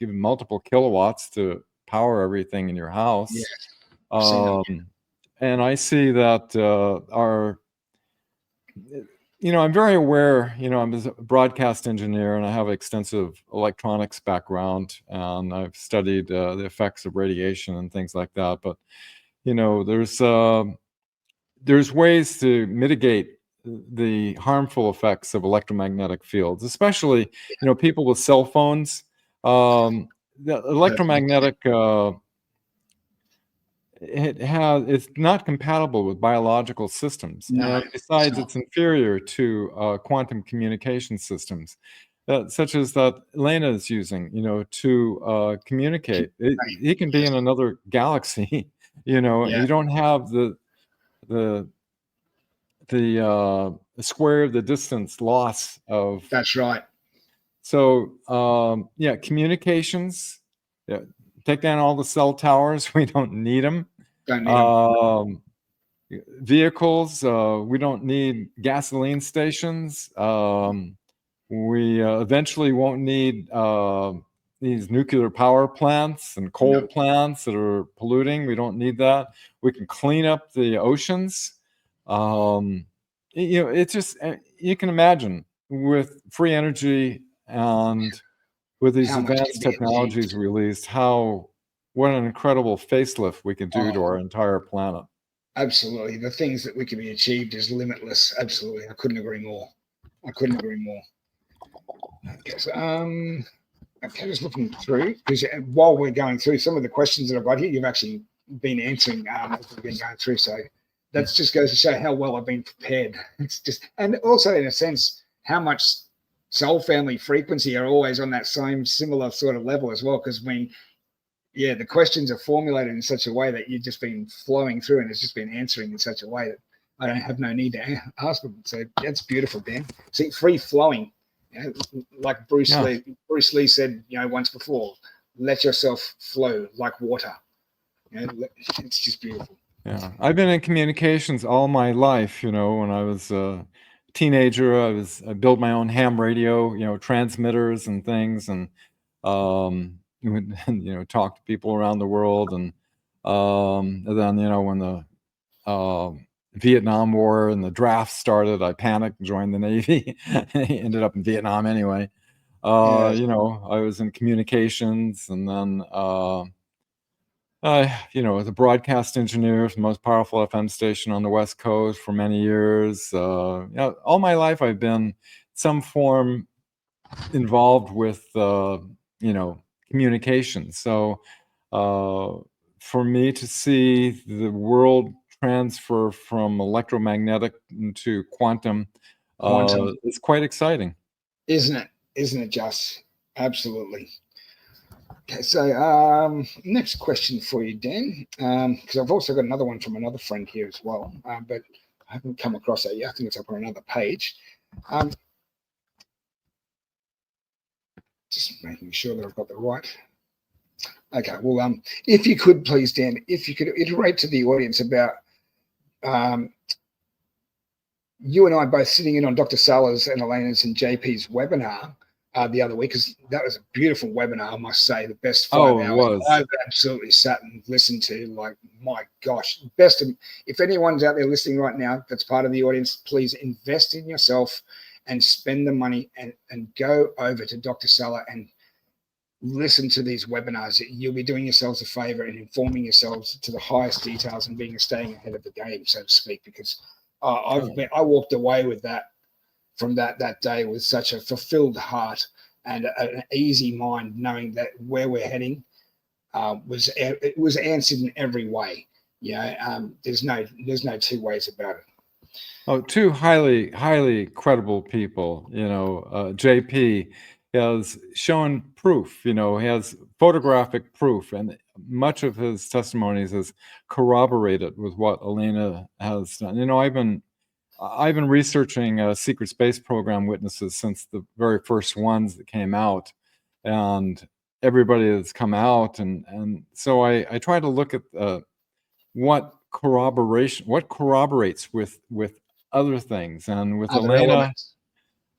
give multiple kilowatts to power everything in your house. Yeah. I've seen them. And I see that I'm very aware, I'm a broadcast engineer and I have extensive electronics background, and I've studied the effects of radiation and things like that. But, there's ways to mitigate the harmful effects of electromagnetic fields, especially, people with cell phones. The electromagnetic, it's not compatible with biological systems. No, And besides, not. it's inferior to quantum communication systems, such as that Elena is using, to communicate. He can be in another galaxy, and you don't have the square of the distance loss of. That's right. So communications. Yeah, take down all the cell towers. We don't need them. Don't need them. Vehicles. We don't need gasoline stations. We eventually won't need these nuclear power plants and coal plants that are polluting. We don't need that. We can clean up the oceans. It's just, you can imagine with free energy and with these advanced technologies released, what an incredible facelift we could do to our entire planet. Absolutely. The things that we can be achieved is limitless. Absolutely. I couldn't agree more. Okay, so, just looking through, because while we're going through some of the questions that I've got here, you've actually been answering as we've been going through. So that just goes to show how well I've been prepared. It's just, and also in a sense, how much soul family frequency are always on that same similar sort of level as well. Because the questions are formulated in such a way that you've just been flowing through, and it's just been answering in such a way that I don't have no need to ask them. So that's beautiful, Dan. See, free flowing, like Bruce Lee said, once before, let yourself flow like water. It's just beautiful. Yeah, I've been in communications all my life. When I was a teenager, I built my own ham radio, transmitters and things, and talk to people around the world. And then, when the Vietnam War and the draft started, I panicked and joined the Navy. Ended up in Vietnam anyway. I was in communications, and then as a broadcast engineer for the most powerful FM station on the West Coast for many years. All my life I've been some form involved with communication. So for me to see the world transfer from electromagnetic to quantum is quite exciting. Isn't it just? Absolutely. Okay, so next question for you, Dan, because I've also got another one from another friend here as well, but I haven't come across it yet. I think it's up on another page. Just making sure that I've got the right. Okay, well, if you could please, Dan, if you could iterate to the audience about you and I both sitting in on Dr. Sala's and Elena's and JP's webinar the other week, because that was a beautiful webinar, I must say. The best 5 hours I've absolutely sat and listened to. Like, my gosh, if anyone's out there listening right now that's part of the audience, please invest in yourself and spend the money and go over to Dr. Sala and listen to these webinars. You'll be doing yourselves a favor and informing yourselves to the highest details and staying ahead of the game, so to speak, because I walked away with that from that day with such a fulfilled heart and an easy mind, knowing that where we're heading it was answered in every way. There's no two ways about it. Oh, two highly credible people. JP has shown proof. He has photographic proof, and much of his testimonies is corroborated with what Elena has done. I've been researching secret space program witnesses since the very first ones that came out, and everybody that's come out, and so I try to look at what corroborates with other things. And with Elena,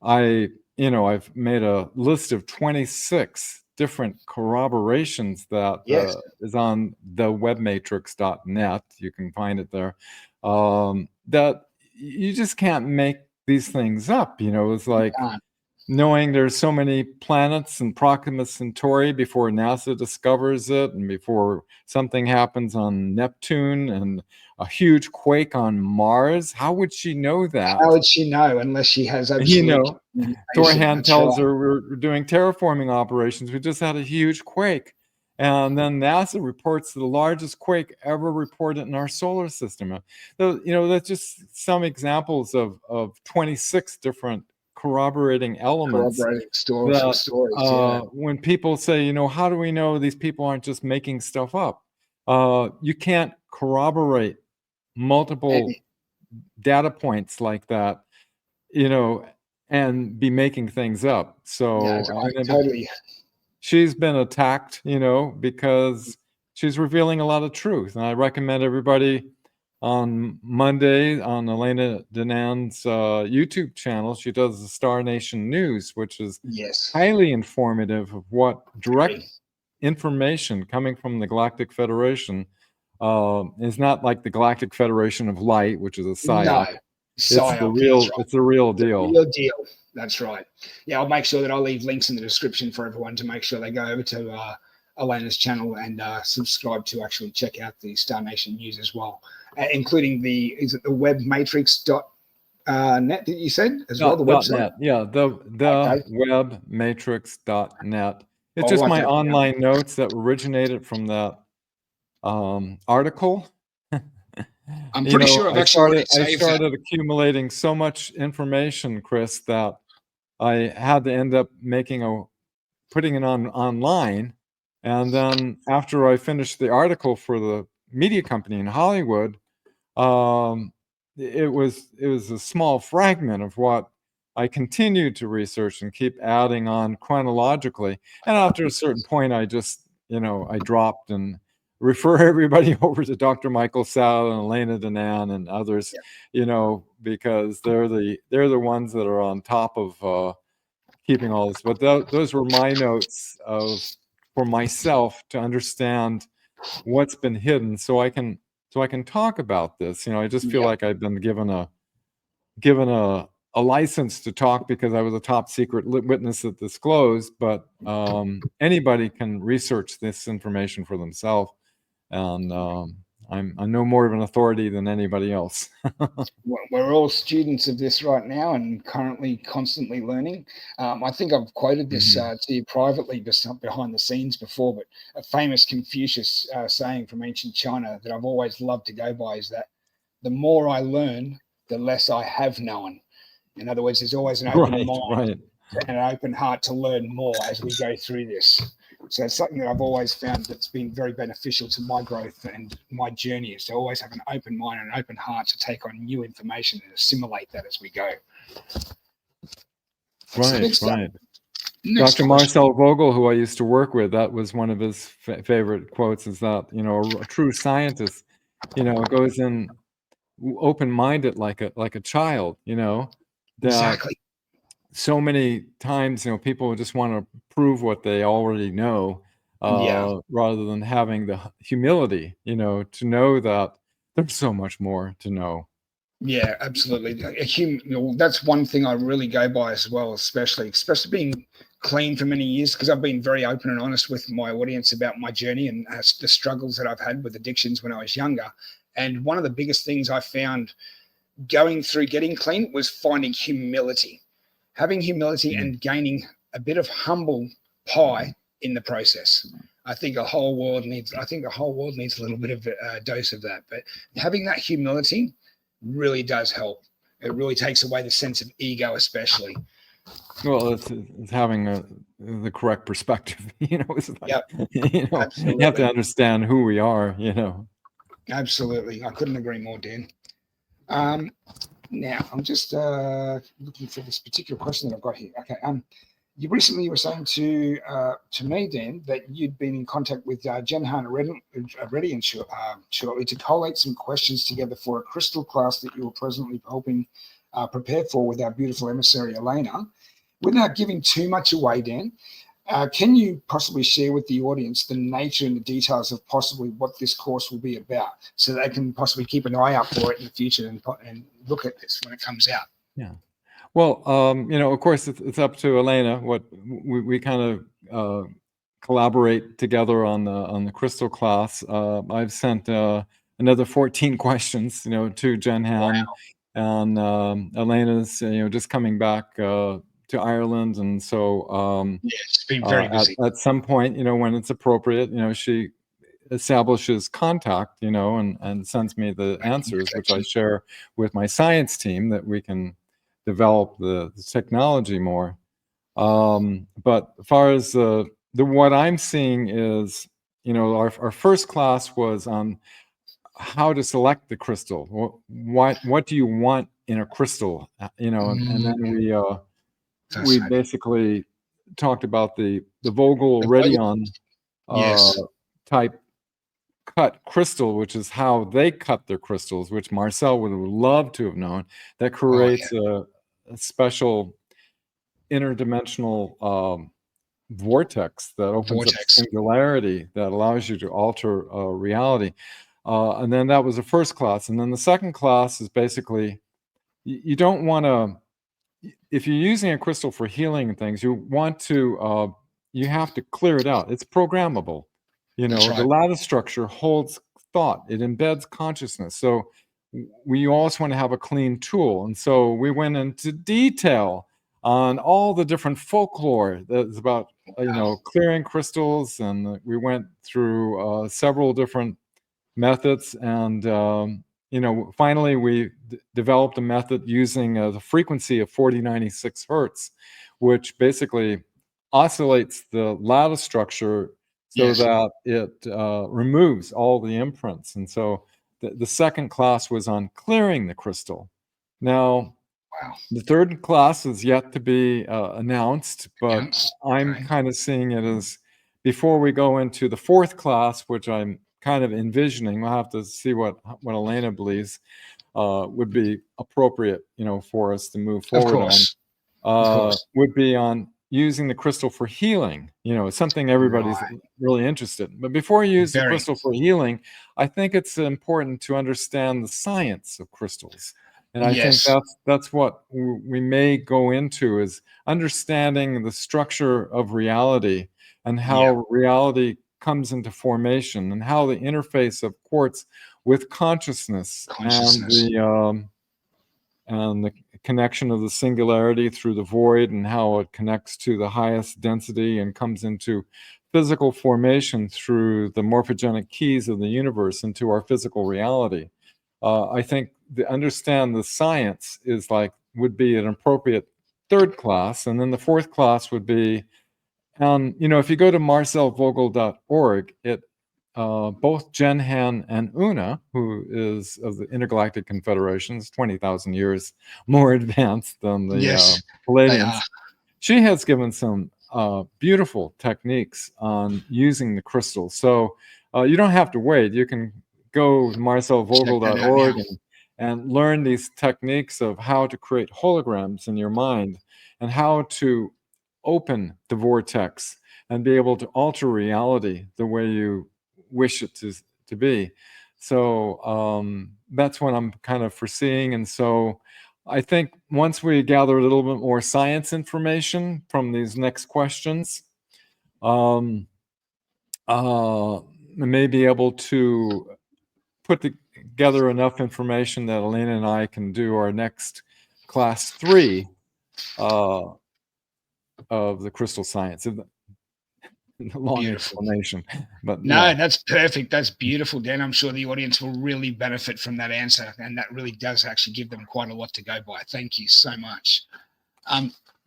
I've made a list of 26 different corroborations that Yes. is on the webmatrix.net. You can find it there. That you just can't make these things up. It's like Can't. knowing there's so many planets in Proxima Centauri before NASA discovers it, and before something happens on Neptune, and a huge quake on Mars. How would she know that? How would she know unless she has absolute communication? Torhan That's tells right. her we're doing terraforming operations. We just had a huge quake. And then NASA reports the largest quake ever reported in our solar system. That's just some examples of 26 different corroborating elements Corroborating that stories. Yeah. when people say, how do we know these people aren't just making stuff up? You can't corroborate multiple data points like that, and be making things up. Yeah, So totally. she's been attacked, because she's revealing a lot of truth. And I recommend everybody on Monday on Elena Danan's YouTube channel, she does the Star Nation News, which is Yes. highly informative of what direct information coming from the Galactic Federation is not like the Galactic Federation of Light, which is a psyop. No. It's the real deal. Real deal. That's right. Yeah, I'll make sure that I'll leave links in the description for everyone to make sure they go over to Elena's channel and subscribe to actually check out the Star Nation News as well, including the webmatrix.net that you said as well, the website? .net. Yeah, the webmatrix.net. It's just my online notes that originated from that article. I'm pretty sure I've actually started accumulating so much information, Chris, that I had to end up putting it online. And then after I finished the article for the media company in Hollywood, it was a small fragment of what I continued to research and keep adding on chronologically. And after a certain point, I just, I dropped and refer everybody over to Dr. Michael Sal and Elena Danan and others, because they're the ones that are on top of keeping all this. But those were my notes for myself to understand what's been hidden, so I can talk about this. I just feel like I've been given a license to talk because I was a top secret witness that disclosed, but anybody can research this information for themselves. And I'm no more of an authority than anybody else. We're all students of this right now and currently constantly learning. I think I've quoted this to you privately behind the scenes before, but a famous Confucius saying from ancient China that I've always loved to go by is that the more I learn, the less I have known. In other words, there's always an open mind and an open heart to learn more as we go through this. So it's something that I've always found that's been very beneficial to my growth and my journey, is to always have an open mind and an open heart to take on new information and assimilate that as we go. Right. Dr. Marcel Vogel, who I used to work with, that was one of his favorite quotes, is that, a true scientist, goes in open-minded like a child, that exactly. So many times, people just want to prove what they already know, rather than having the humility, to know that there's so much more to know. Yeah, absolutely. That's one thing I really go by as well, especially being clean for many years, because I've been very open and honest with my audience about my journey and the struggles that I've had with addictions when I was younger. And one of the biggest things I found going through getting clean was finding humility. Having humility and gaining a bit of humble pie in the process. I think the whole world needs a little bit of a dose of that. But having that humility really does help. It really takes away the sense of ego, especially. Well, it's having the correct perspective. It's like, you have to understand who we are. Absolutely, I couldn't agree more, Dan. Now, I'm just looking for this particular question that I've got here. Okay. You recently were saying to me, Dan, that you'd been in contact with Jenhan Eredyon shortly to collate some questions together for a crystal class that you were presently helping prepare for with our beautiful emissary, Elena. Without giving too much away, Dan, Can you possibly share with the audience the nature and the details of possibly what this course will be about, so they can possibly keep an eye out for it in the future and look at this when it comes out? Yeah. Well, of course, it's up to Elena. What we kind of collaborate together on the crystal class. I've sent another 14 questions, to Jen Han, and Elena's, just coming back to Ireland, and so Yeah, it's been very busy. at some point, when it's appropriate, she establishes contact, and sends me the answers, which I share with my science team, that we can develop the technology more. But as far as what I'm seeing is, our first class was on how to select the crystal. What do you want in a crystal? And then we Fascinating. basically talked about the Vogel Eredyon Yes. type cut crystal, which is how they cut their crystals, which Marcel would have loved to have known. That creates a special interdimensional vortex that opens up singularity that allows you to alter reality. And then that was the first class. And then the second class is basically, you don't want to, if you're using a crystal for healing and things, you have to clear it out. It's programmable. The lattice structure holds thought. It embeds consciousness. So we also want to have a clean tool. And so we went into detail on all the different folklore that's about, clearing crystals. And we went through several different methods. And, finally, we developed a method using the frequency of 4096 hertz, which basically oscillates the lattice structure so that it removes all the imprints. And so the second class was on clearing the crystal. Now, the third class is yet to be announced, but I'm kind of seeing it as, before we go into the fourth class, which I'm kind of envisioning, we'll have to see what Elena believes would be appropriate, for us to move forward on, would be on using the crystal for healing. It's something everybody's really interested in. But before you use the crystal for healing, I think it's important to understand the science of crystals. And I think that's what we may go into, is understanding the structure of reality and how reality comes into formation, and how the interface of quartz with consciousness. And the connection of the singularity through the void, and how it connects to the highest density and comes into physical formation through the morphogenic keys of the universe into our physical reality. I think to understand the science would be an appropriate third class. And then the fourth class would be, if you go to marcelvogel.org, both Jen Han and Una, who is of the Intergalactic Confederation, is 20,000 years more advanced than the Palladians. She has given some beautiful techniques on using the crystals. So you don't have to wait. You can go to marcelvogel.org and learn these techniques of how to create holograms in your mind, and how to open the vortex and be able to alter reality the way you wish it to be. So that's what I'm kind of foreseeing. And so I think once we gather a little bit more science information from these next questions, we may be able to put together enough information that Elena and I can do our next class 3 of the crystal science. Long explanation, but no, that's perfect. That's beautiful, Dan. I'm sure the audience will really benefit from that answer, and that really does actually give them quite a lot to go by. Thank you so much.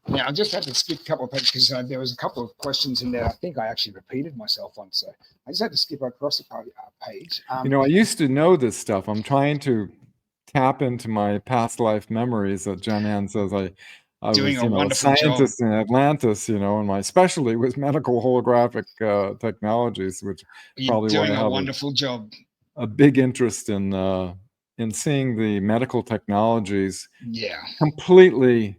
Now I just had to skip a couple of pages because there was a couple of questions in there. I think I actually repeated myself on, so I just had to skip across the page. I used to know this stuff. I'm trying to tap into my past life memories. That Jen Han says I doing was, a wonderful scientist in Atlantis, and my specialty was medical holographic technologies, which probably doing a wonderful job. A big interest in seeing the medical technologies, completely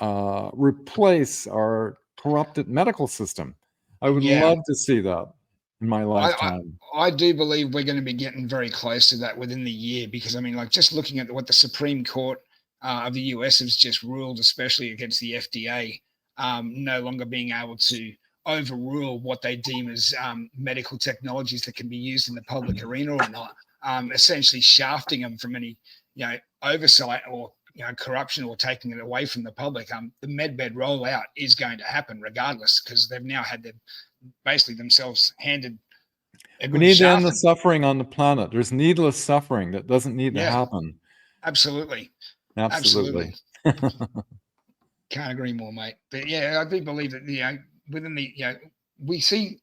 replace our corrupted medical system. I would Yeah, love to see that in my I, I lifetime. I do believe we're going to be getting very close to that within the year, because I mean, like, just looking at what the Supreme Court of the US has just ruled, especially against the FDA, no longer being able to overrule what they deem as medical technologies that can be used in the public arena or not, essentially shafting them from any, oversight or corruption, or taking it away from the public. The medbed rollout is going to happen regardless, because they've now had their, basically themselves handed a We good need to end the shafting. suffering on the planet. There's needless suffering that doesn't need to Yeah, happen. absolutely, Absolutely. absolutely. Can't agree more, mate. But yeah, I do believe that within the we see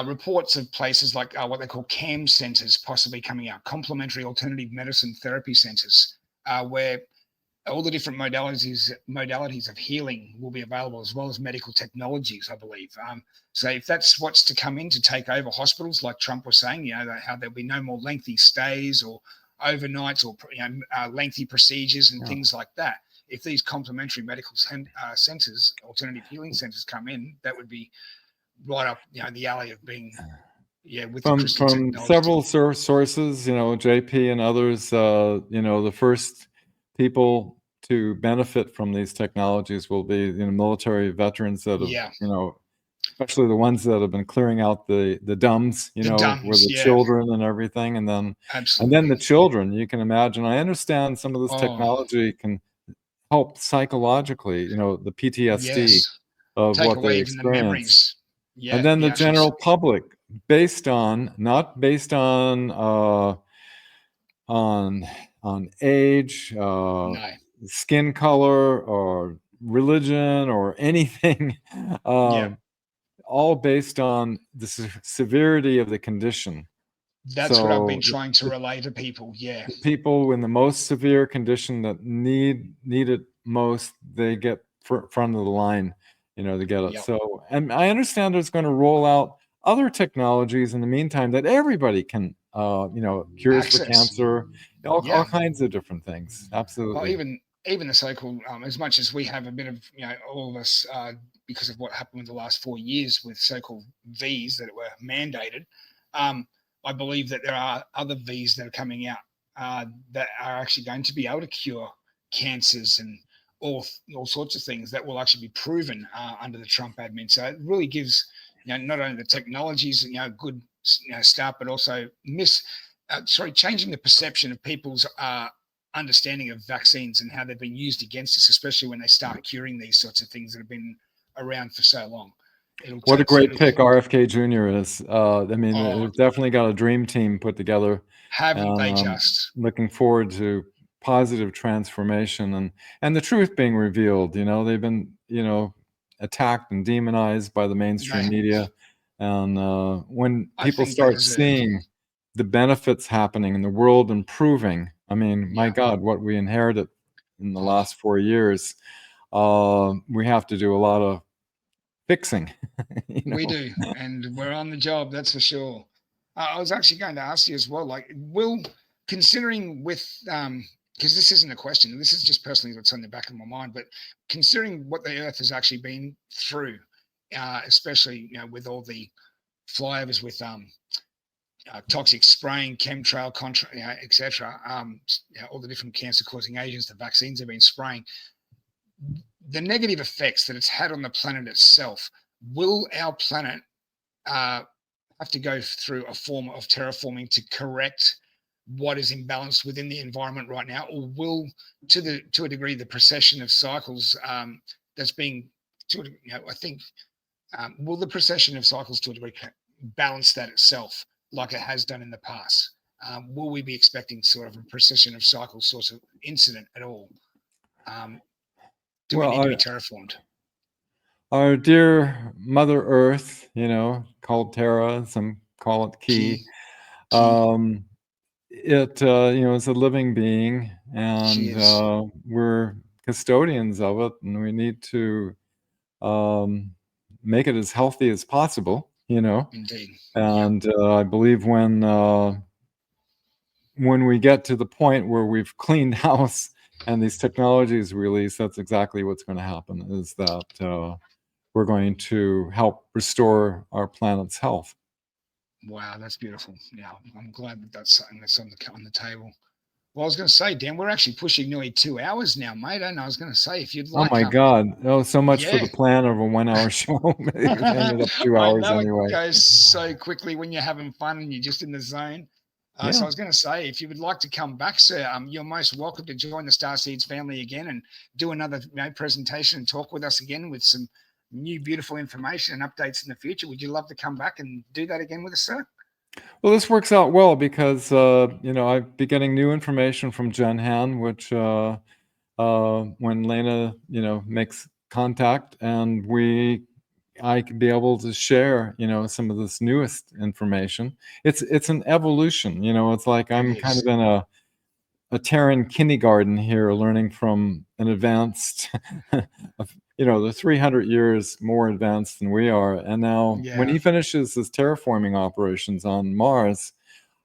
reports of places like what they call CAM centers possibly coming out, complementary alternative medicine therapy centers, where all the different modalities of healing will be available, as well as medical technologies, I believe. So if that's what's to come in to take over hospitals, like Trump was saying, how there'll be no more lengthy stays or overnights, or lengthy procedures and Yeah. things like that. If these complementary medical centers, alternative healing centers, come in, that would be right up the alley of being with the crystal From technology. several sources, JP and others, the first people to benefit from these technologies will be military veterans that have, Yeah, especially the ones that have been clearing out the dumbs, the where dumbs. the Yeah, children and everything, and then absolutely. the children. You can imagine. I understand some of this Oh, technology can help psychologically, the PTSD yes. of Take what they away even the experience. memories. And Yeah, then the the actual. general public, not based on age, No. skin color, or religion, or anything, Yeah, uh, all based on the severity of the condition. that's what I've been So trying to relay to people. Yeah. the people in the most severe condition that need it most, they get front of the line, to get it. Yep. So, and I understand there's going to roll out other technologies in the meantime that everybody can, cures for Access. cancer, all Yeah. kinds of different things. Well, Absolutely. even the so-called, as much as we have a bit of, all of us, because of what happened in the last 4 years with so-called V's that were mandated, um, I believe that there are other V's that are coming out that are actually going to be able to cure cancers and all sorts of things that will actually be proven under the Trump admin. So it really gives, not only the technologies, good, start, but also changing the perception of people's understanding of vaccines and how they've been used against us, especially when they start curing these sorts of things that have been around for so long. It'll What a take great it'll pick RFK Jr. is. I mean, oh, they've definitely got a dream team put together, haven't and they just? looking forward to positive transformation and the truth being revealed. They've been, attacked and demonized by the mainstream They, media, and when I people think they start deserve. seeing the benefits happening and the world improving, I mean, my Yeah. God, what we inherited in the Oh, last 4 years, we have to do a lot of fixing. you we know. do, and we're on the job. That's for sure. I was actually going to ask you as well. Like, considering with because this isn't a question, this is just personally what's on the back of my mind. But considering what the Earth has actually been through, especially with all the flyovers with toxic spraying, chemtrail, etc. All the different cancer-causing agents, the vaccines have been spraying. The negative effects that it's had on the planet itself. Will our planet have to go through a form of terraforming to correct what is imbalanced within the environment right now, or will, to a degree, the precession of cycles that's being, I think, will the precession of cycles to a degree balance that itself like it has done in the past? Will we be expecting sort of a precession of cycles sort of incident at all? Um, do we Well, need to be terraformed? our dear Mother Earth, called Terra, some call it Ki, Key, key. um, it is a living being, She and is we're custodians of it, and we need to um, make it as healthy as possible. indeed. Yeah. And I believe when we get to the point where we've cleaned house and these technologies release, that's exactly what's going to happen, is that we're going to help restore our planet's health. Wow, that's beautiful. Yeah, I'm glad that that's something that's on the table. Well, I was going to say, Dan, we're actually pushing nearly 2 hours now, mate. And I was going to say, if you'd Oh like, my God. Oh, so much for yeah, the plan of a 1 hour show. It ended up 2 hours I know it anyway. goes so quickly when you're having fun and you're just in the zone. So I Yeah. was going to say, if you would like to come back, sir, you're most welcome to join the Starseeds family again and do another presentation and talk with us again with some new beautiful information and updates in the future. Would you love to come back and do that again with us, sir? Well, this works out well because, I'd be getting new information from Jen Han, which when Lena, makes contact, and I could be able to share, some of this newest information. It's an evolution, it's like It I'm kind is. of in a Terran kindergarten here, learning from an advanced, they're 300 years more advanced than we are. And now, when Yeah. he finishes his terraforming operations on Mars,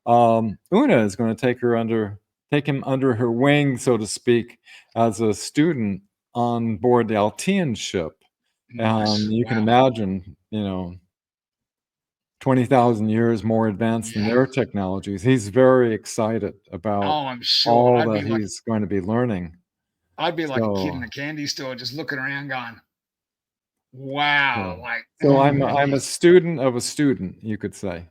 Una is going to take him under her wing, so to speak, as a student on board the Altean ship. Nice. You can Wow. imagine, 20,000 years more advanced than Yeah. their technologies. He's very excited about Oh, I'm sure. all that he's going to be learning. I'd be like a kid So, in a candy store just looking around going, wow, so, like so I'm a he's student of a student, you could say.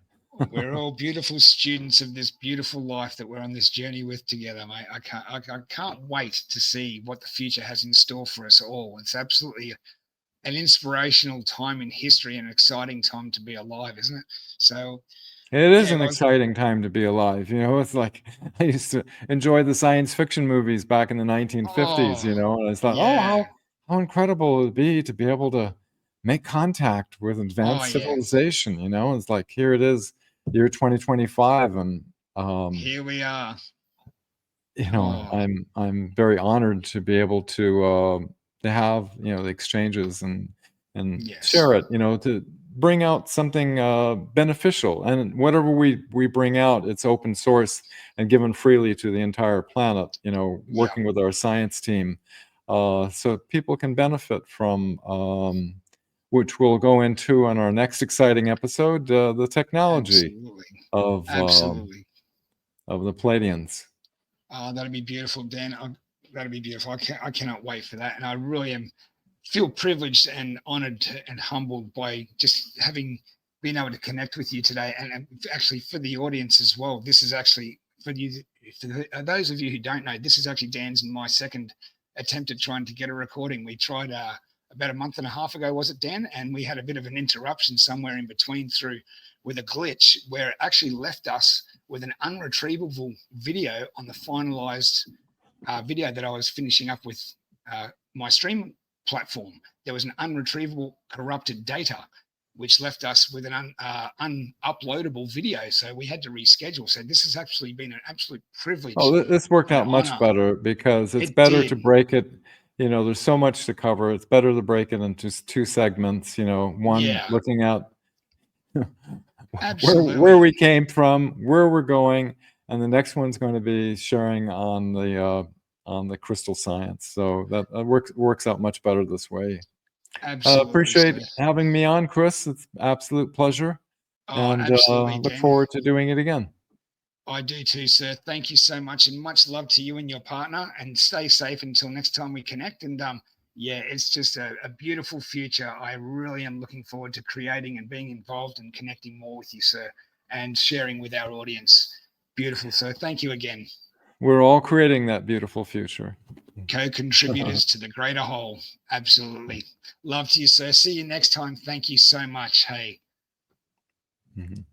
we're all beautiful students of this beautiful life that we're on this journey with together, mate. I can't wait to see what the future has in store for us all. It's absolutely an inspirational time in history and an exciting time to be alive, isn't it? So It is yeah, an guys. exciting time to be alive. It's like I used to enjoy the science fiction movies back in the 1950s, Oh and I thought, oh, yeah. how incredible it would be to be able to make contact with Oh advanced yeah. civilization. It's like here it is, year 2025, and Here we are. Oh I'm very honored to be able to have the exchanges and yes. share it, to bring out something beneficial. And whatever we bring out, it's open source and given freely to the entire planet. Yeah. Working with our science team, so people can benefit from. Which we'll go into on our next exciting episode, the technology Absolutely. of Absolutely. the Palladians. That'd be beautiful, Dan. That'd be beautiful. I cannot wait for that. And I really feel privileged and honored and humbled by just having been able to connect with you today. And actually, for the audience as well, this is actually for you. Those of you who don't know, this is actually Dan's and my second attempt at trying to get a recording. We tried about a month and a half ago, was it, Dan? And we had a bit of an interruption somewhere in between through with a glitch where it actually left us with an unretrievable video on the finalized video that I was finishing up with my stream platform. There was an unretrievable corrupted data, which left us with an unuploadable video. So we had to reschedule. So this has actually been an absolute privilege Oh, this worked and out much honor. better because it's It better to did. break it. There's so much to cover. It's better to break it into two segments. One Yeah, looking at where absolutely. we came from, where we're going, and the next one's going to be sharing on the crystal science. So that works out much better this way. Absolutely, Appreciate sir. having me on, Chris. It's an absolute pleasure, Oh, and absolutely, look Dan. forward to doing it again. I do too, sir. Thank you so much, and much love to you and your partner. And stay safe until next time we connect. And yeah, it's just a beautiful future. I really am looking forward to creating and being involved and connecting more with you, sir, and sharing with our audience. Beautiful, sir. Thank you again. We're all creating that beautiful future. Co-contributors to the greater whole. Absolutely. Love to you, sir. See you next time. Thank you so much. Hey. Mhm.